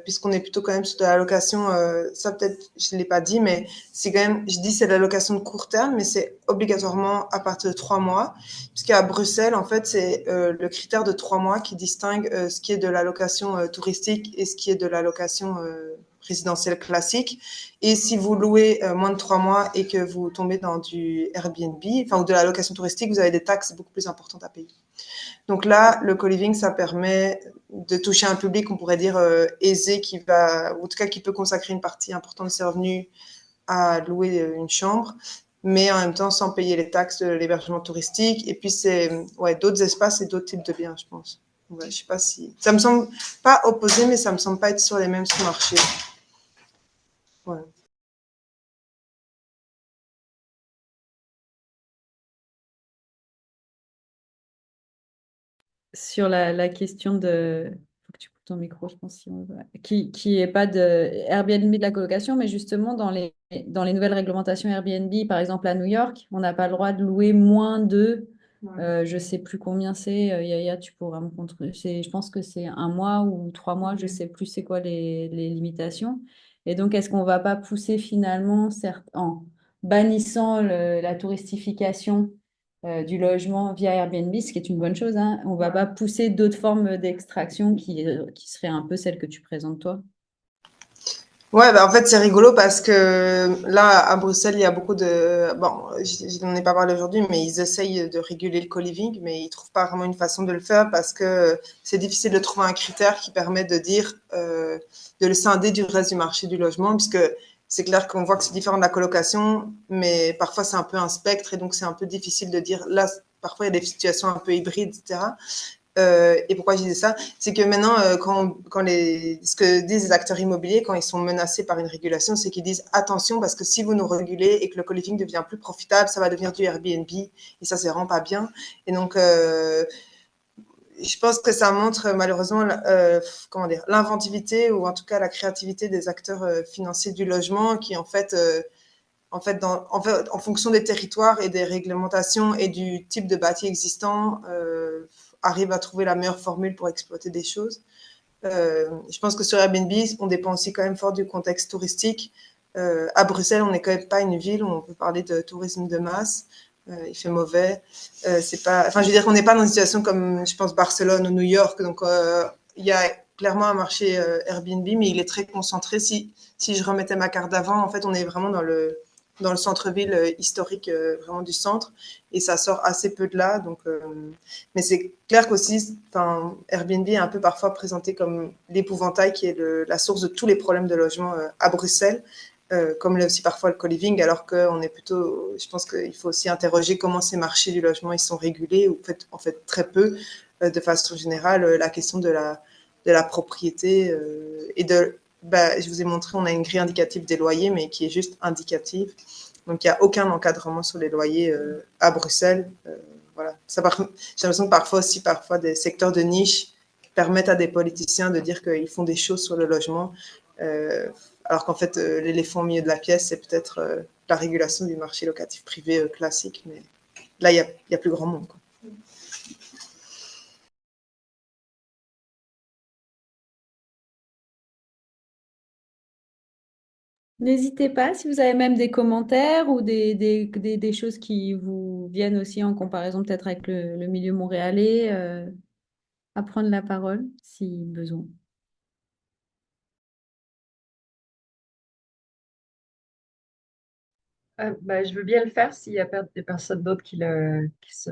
puisqu'on est plutôt quand même sur de la location, ça peut-être, je l'ai pas dit, mais c'est quand même, je dis c'est de la location de court terme, mais c'est obligatoirement à partir de 3 mois, puisqu'à Bruxelles, en fait, c'est le critère de 3 mois qui distingue ce qui est de la location touristique et ce qui est de la location résidentielle classique. Et si vous louez moins de 3 mois et que vous tombez dans du Airbnb, enfin, ou de la location touristique, vous avez des taxes beaucoup plus importantes à payer. Donc là, le co-living, ça permet de toucher un public, on pourrait dire, aisé, qui va, ou en tout cas qui peut consacrer une partie importante de ses revenus à louer une chambre, mais en même temps sans payer les taxes de l'hébergement touristique. Et puis, c'est ouais, d'autres espaces et d'autres types de biens, je pense. Ouais, je sais pas si... Ça me semble pas opposé, mais ça me semble pas être sur les mêmes marchés. Ouais. Sur la question de... faut que tu coupes ton micro, je pense, si on veut. Qui est pas de Airbnb de la colocation, mais justement dans les nouvelles réglementations Airbnb, par exemple à New York, on n'a pas le droit de louer moins de, je sais plus combien c'est, Yaya, tu pourras me contrer. Je pense que c'est 1 mois ou 3 mois, je sais plus c'est quoi les limitations. Et donc, est-ce qu'on va pas pousser finalement, certes, en bannissant la touristification du logement via Airbnb, ce qui est une bonne chose, hein. On ne va pas pousser d'autres formes d'extraction qui seraient un peu celles que tu présentes toi. Ouais, bah en fait, c'est rigolo parce que là, à Bruxelles, il y a beaucoup de... Bon, je n'en ai pas parlé aujourd'hui, mais ils essayent de réguler le co-living, mais ils trouvent pas vraiment une façon de le faire parce que c'est difficile de trouver un critère qui permet de dire, de le scinder du reste du marché du logement, puisque c'est clair qu'on voit que c'est différent de la colocation, mais parfois c'est un peu un spectre et donc c'est un peu difficile de dire, là, parfois il y a des situations un peu hybrides, etc. Et pourquoi je disais ça, c'est que maintenant, ce que disent les acteurs immobiliers quand ils sont menacés par une régulation, c'est qu'ils disent attention parce que si vous nous régulez et que le co-living devient plus profitable, ça va devenir du Airbnb et ça, c'est vraiment pas bien. Et donc, je pense que ça montre malheureusement, comment dire, l'inventivité ou en tout cas la créativité des acteurs financiers du logement qui en fonction des territoires et des réglementations et du type de bâti existant, arrive à trouver la meilleure formule pour exploiter des choses. Je pense que sur Airbnb, on dépend aussi quand même fort du contexte touristique. À Bruxelles, on n'est quand même pas une ville où on peut parler de tourisme de masse. Il fait mauvais. C'est pas, enfin, je veux dire qu'on n'est pas dans une situation comme, je pense, Barcelone ou New York. Donc, il y a clairement un marché Airbnb, mais il est très concentré. Si je remettais ma carte d'avant, en fait, on est vraiment dans le centre-ville historique, vraiment du centre, et ça sort assez peu de là. Donc, mais c'est clair qu'aussi, enfin, Airbnb est un peu parfois présenté comme l'épouvantail qui est la source de tous les problèmes de logement à Bruxelles, comme aussi parfois le co-living, alors qu'on est plutôt, je pense qu'il faut aussi interroger comment ces marchés du logement ils sont régulés, ou en fait très peu, de façon générale, la question de la propriété et de bah, je vous ai montré, on a une grille indicative des loyers, mais qui est juste indicative. Donc, il n'y a aucun encadrement sur les loyers à Bruxelles. Voilà. J'ai l'impression que parfois des secteurs de niche permettent à des politiciens de dire qu'ils font des choses sur le logement, Alors qu'en fait, l'éléphant au milieu de la pièce, c'est peut-être la régulation du marché locatif privé classique, mais là, il y a plus grand monde, quoi. N'hésitez pas si vous avez même des commentaires ou des choses qui vous viennent aussi en comparaison peut-être avec le milieu montréalais, à prendre la parole si besoin. Ben, je veux bien le faire s'il y a des personnes d'autres qui se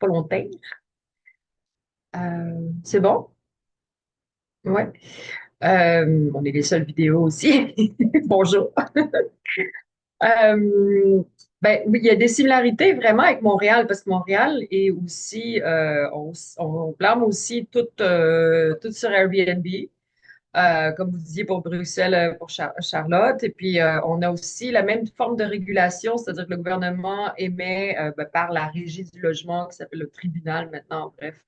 volontaires. C'est bon? Ouais. On est les seules vidéos aussi. Bonjour. Euh, ben, oui, il y a des similarités vraiment avec Montréal parce que Montréal est aussi, on blâme aussi tout sur Airbnb. Comme vous disiez pour Bruxelles, pour Charlotte. Et puis, on a aussi la même forme de régulation, c'est-à-dire que le gouvernement émet, ben, par la régie du logement, qui s'appelle le tribunal maintenant, bref,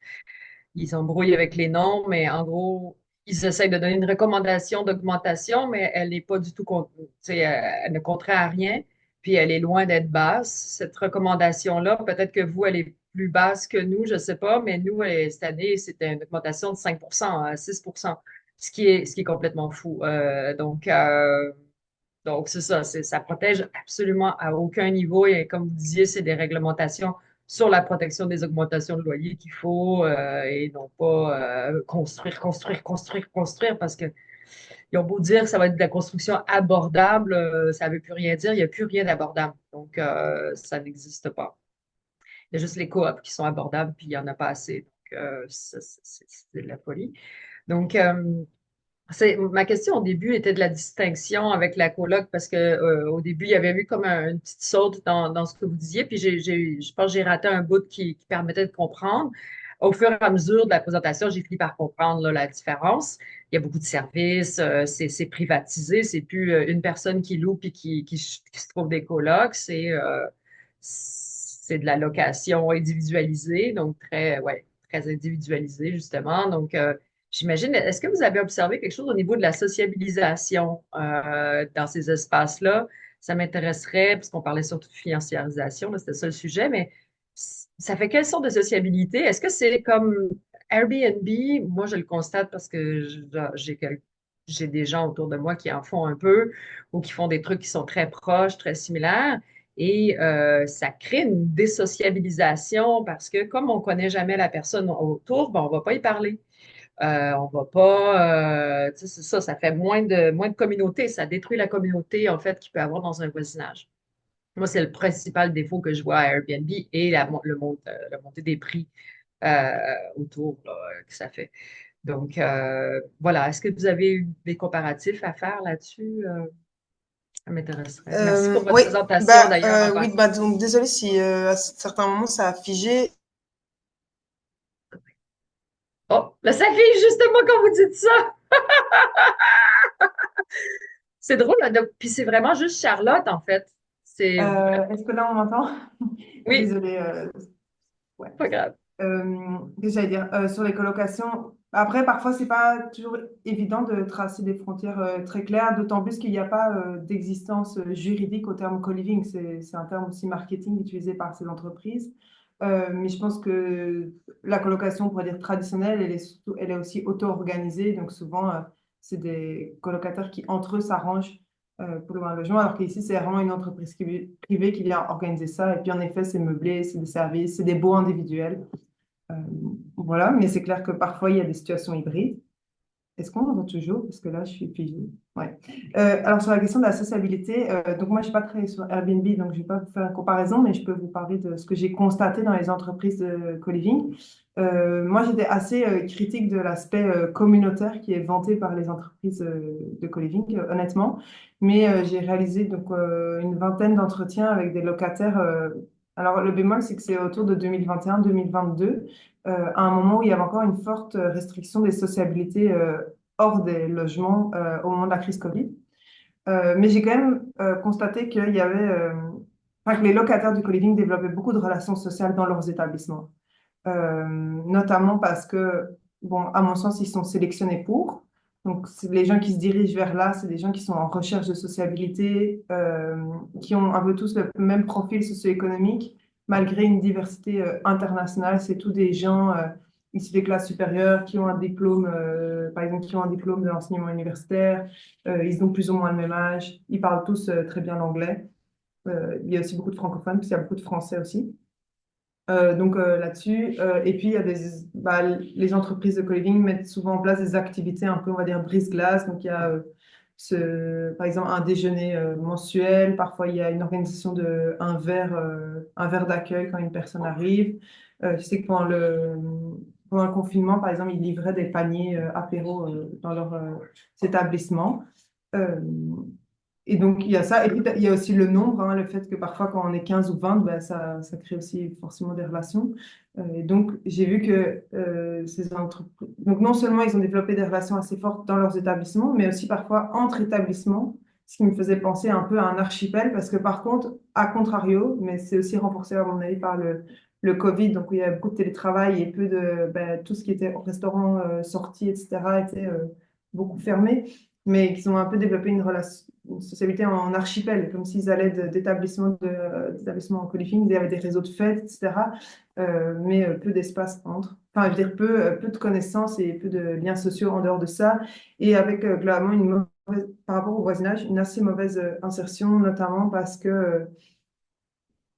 ils s'embrouillent avec les noms, mais en gros, ils essayent de donner une recommandation d'augmentation, mais elle n'est pas du tout, tu sais, elle ne contraint à rien, puis elle est loin d'être basse. Cette recommandation-là, peut-être que vous, elle est plus basse que nous, je ne sais pas, mais nous, cette année, c'était une augmentation de 5% à 6%, ce qui est complètement fou. Donc, c'est ça, ça protège absolument à aucun niveau. Et comme vous disiez, c'est des réglementations sur la protection des augmentations de loyer qu'il faut et non pas construire, construire, construire, construire parce que ils ont beau dire que ça va être de la construction abordable, ça ne veut plus rien dire, il n'y a plus rien d'abordable. Donc, ça n'existe pas. Il y a juste les coops qui sont abordables, puis il n'y en a pas assez. Donc, c'est de la folie. Donc, ma question au début était de la distinction avec la coloc parce que au début, il y avait eu comme une petite saute dans ce que vous disiez, puis je pense que j'ai raté un bout qui permettait de comprendre. Au fur et à mesure de la présentation, j'ai fini par comprendre là, la différence. Il y a beaucoup de services, c'est privatisé, c'est plus une personne qui loue puis qui se trouve des colocs, c'est de la location individualisée, donc très, ouais, très individualisée justement. Donc, j'imagine, est-ce que vous avez observé quelque chose au niveau de la sociabilisation dans ces espaces-là? Ça m'intéresserait, parce qu'on parlait surtout de financiarisation, là, c'était ça le sujet, mais ça fait quelle sorte de sociabilité? Est-ce que c'est comme Airbnb? Moi, je le constate parce que j'ai des gens autour de moi qui en font un peu ou qui font des trucs qui sont très proches, très similaires. Et ça crée une désociabilisation parce que comme on ne connaît jamais la personne autour, ben, on ne va pas y parler. On va pas, tu sais, c'est ça, ça fait moins de communauté, ça détruit la communauté en fait qu'il peut y avoir dans un voisinage. Moi, c'est le principal défaut que je vois à Airbnb et la montée des prix euh, autour là, que ça fait. Donc, voilà, est-ce que vous avez eu des comparatifs à faire là-dessus? Ça m'intéresserait. Merci pour votre Oui, présentation d'ailleurs oui, encore. donc désolé si à certains moments ça a figé. Oh, là, ça fait justement quand vous dites ça. C'est drôle, là, puis c'est vraiment juste Charlotte, en fait. C'est Est-ce que là on m'entend? Oui, Désolée. Ouais. pas grave. Qu'est-ce que j'allais dire? Sur les colocations, après, parfois, c'est pas toujours évident de tracer des frontières très claires, d'autant plus qu'il n'y a pas d'existence juridique au terme co-living. C'est un terme aussi marketing utilisé par ces entreprises. Mais je pense que la colocation, on pourrait dire traditionnelle, elle est aussi auto-organisée. Donc, souvent, c'est des colocataires qui, entre eux, s'arrangent pour louer un logement, alors qu'ici, c'est vraiment une entreprise privée qui vient organiser ça. Et puis, en effet, c'est meublé, c'est des services, c'est des baux individuels. Euh, voilà, mais c'est clair que parfois, il y a des situations hybrides. Est-ce qu'on en voit toujours? Parce que là, je suis figée. Ouais. Alors, sur la question de la sociabilité, donc moi, je ne suis pas très sur Airbnb, donc je ne vais pas vous faire une comparaison, mais je peux vous parler de ce que j'ai constaté dans les entreprises de co-living. Moi, j'étais assez critique de l'aspect communautaire qui est vanté par les entreprises de co-living, honnêtement. Mais j'ai réalisé donc une vingtaine d'entretiens avec des locataires. Alors, le bémol, c'est que c'est autour de 2021-2022 à un moment où il y avait encore une forte restriction des sociabilités hors des logements au moment de la crise Covid. Mais j'ai quand même constaté qu'il y avait, enfin, que les locataires du co-living développaient beaucoup de relations sociales dans leurs établissements. Notamment parce que, bon, à mon sens, ils sont sélectionnés pour. Donc, les gens qui se dirigent vers là, c'est des gens qui sont en recherche de sociabilité, qui ont un peu tous le même profil socio-économique, malgré une diversité internationale. C'est tous des gens issus des classes supérieures qui ont un diplôme, par exemple, qui ont un diplôme de l'enseignement universitaire. Ils ont plus ou moins le même âge. Ils parlent tous très bien l'anglais. Il y a aussi beaucoup de francophones, puis il y a beaucoup de français aussi. Là-dessus, et puis il y a les entreprises de co-living mettent souvent en place des activités un peu, on va dire, brise-glace. Donc il y a par exemple un déjeuner mensuel, parfois il y a une organisation de un verre d'accueil quand une personne arrive. Je sais que pendant le confinement, par exemple, ils livraient des paniers apéros dans leur établissement. Euh, et donc, il y a ça. Et puis, il y a aussi le nombre, hein, le fait que parfois, quand on est 15 ou 20, ben, ça crée aussi forcément des relations. Et donc, j'ai vu que ces entreprises... Donc, non seulement ils ont développé des relations assez fortes dans leurs établissements, mais aussi parfois entre établissements, ce qui me faisait penser un peu à un archipel, parce que par contre, à contrario, mais c'est aussi renforcé à mon avis par le Covid, donc où il y a beaucoup de télétravail et peu de... Ben, tout ce qui était restaurant, sortie, etc., était beaucoup fermé, mais qu'ils ont un peu développé une sociabilité en archipel, comme s'ils allaient d'établissement en co-living, il y avait des réseaux de fêtes, etc., mais peu d'espace entre. Enfin, je veux dire, peu de connaissances et peu de liens sociaux en dehors de ça, et avec globalement par rapport au voisinage, une assez mauvaise insertion, notamment parce que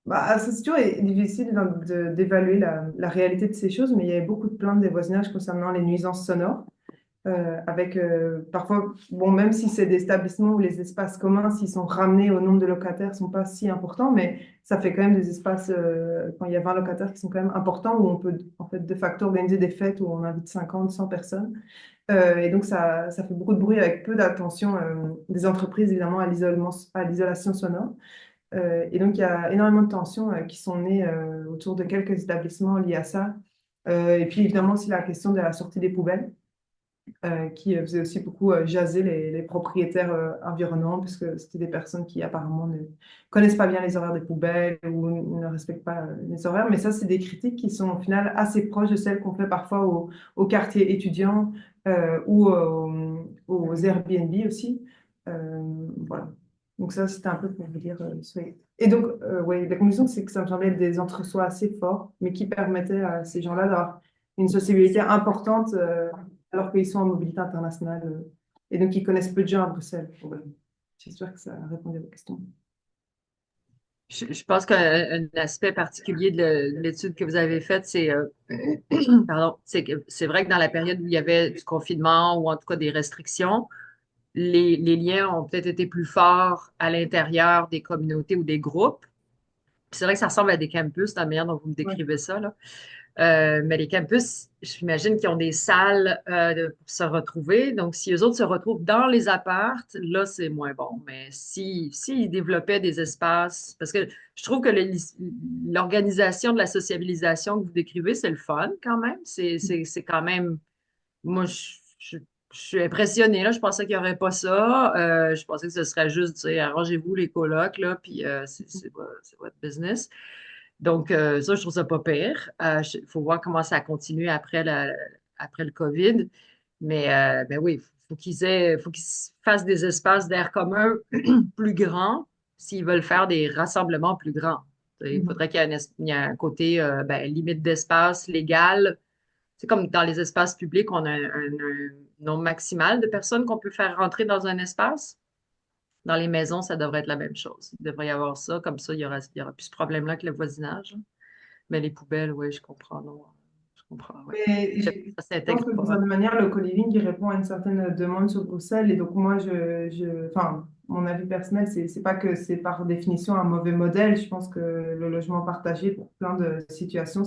c'est toujours difficile d'évaluer la réalité de ces choses, mais il y avait beaucoup de plaintes des voisinages concernant les nuisances sonores avec parfois, bon, même si c'est des établissements où les espaces communs, s'ils sont ramenés au nombre de locataires, ne sont pas si importants, mais ça fait quand même des espaces, quand il y a 20 locataires qui sont quand même importants, où on peut en fait de facto organiser des fêtes où on invite 50, 100 personnes. Et donc ça fait beaucoup de bruit avec peu d'attention des entreprises, évidemment, à l'isolation sonore. Et donc il y a énormément de tensions qui sont nées autour de quelques établissements liés à ça. Et puis évidemment aussi la question de la sortie des poubelles qui faisait aussi beaucoup jaser les propriétaires environnants, puisque c'était des personnes qui apparemment ne connaissent pas bien les horaires des poubelles ou ne respectent pas les horaires. Mais ça, c'est des critiques qui sont au final assez proches de celles qu'on fait parfois au quartier étudiant ou aux Airbnb aussi. Voilà. Donc ça, c'était un peu pour vous dire. Et donc, ouais, la conclusion, c'est que ça me semblait être des entre-soi assez forts, mais qui permettaient à ces gens-là d'avoir une sociabilité importante alors qu'ils sont en mobilité internationale et donc ils connaissent peu de gens à Bruxelles. Bon, ben, j'espère que ça a répondu à vos questions. Je pense qu'un aspect particulier de l'étude que vous avez faite, c'est pardon, c'est que c'est vrai que dans la période où il y avait du confinement ou en tout cas des restrictions, les liens ont peut-être été plus forts à l'intérieur des communautés ou des groupes. Puis c'est vrai que ça ressemble à des campus, la manière dont vous me Ouais. décrivez ça, là. Mais les campus, j'imagine qu'ils ont des salles pour se retrouver. Donc, si eux autres se retrouvent dans les appartes, là, c'est moins bon. Mais s'ils développaient des espaces, parce que je trouve que l'organisation de la sociabilisation que vous décrivez, c'est le fun quand même. C'est quand même, moi, je suis impressionnée, là. Je pensais qu'il n'y aurait pas ça. Je pensais que ce serait juste, tu sais, arrangez-vous les colocs, là, puis c'est votre business. Donc, ça, je trouve ça pas pire. Il faut voir comment ça continue après le COVID. Mais oui, faut qu'ils fassent des espaces d'air commun plus grands s'ils veulent faire des rassemblements plus grands. Il faudrait qu'il y ait un côté limite d'espace légal. C'est comme dans les espaces publics, on a un nombre maximal de personnes qu'on peut faire rentrer dans un espace. Dans les maisons, ça devrait être la même chose. Il devrait y avoir ça. Comme ça, il y aura plus ce problème-là avec le voisinage. Mais les poubelles, oui, je comprends, non. Je comprends, oui. Mais Ça je pense s'intègre que d'une pas. certaine manière, le co-living, il répond à une certaine demande sur Bruxelles. Et donc, moi, enfin, mon avis personnel, c'est pas que c'est par définition un mauvais modèle. Je pense que le logement partagé pour plein de situations,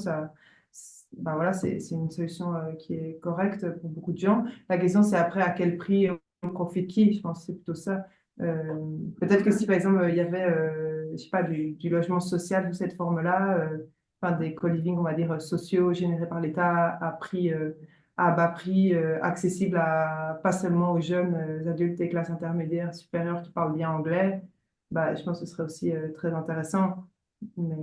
ben voilà, c'est une solution qui est correcte pour beaucoup de gens. La question, c'est après à quel prix on profite qui. Je pense que c'est plutôt ça. Peut-être que si, par exemple, il y avait, je sais pas, du logement social de cette forme-là, enfin, des co-living, on va dire, sociaux générés par l'État à bas prix, accessibles pas seulement aux jeunes adultes des classes intermédiaires, supérieures qui parlent bien anglais, bah, je pense que ce serait aussi très intéressant. Mais-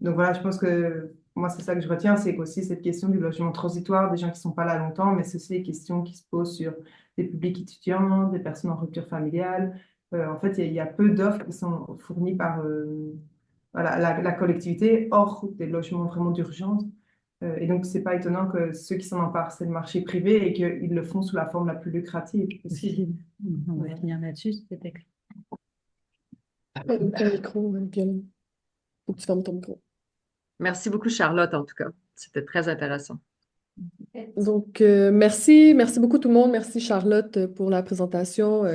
donc voilà, je pense que moi, c'est ça que je retiens, c'est qu'aussi cette question du logement transitoire, des gens qui ne sont pas là longtemps, mais c'est aussi des questions qui se posent sur des publics étudiants, des personnes en rupture familiale. En fait, il y a peu d'offres qui sont fournies par voilà, la collectivité, hors des logements vraiment d'urgence. Et donc, c'est pas étonnant que ceux qui s'en emparent, c'est le marché privé et qu'ils le font sous la forme la plus lucrative possible. On va Ouais. finir là-dessus, c'était clair. Ton micro, Violaine. Faut que tu fermes ton micro. Merci beaucoup, Charlotte, en tout cas. C'était très intéressant. Donc, merci beaucoup tout le monde. Merci Charlotte pour la présentation.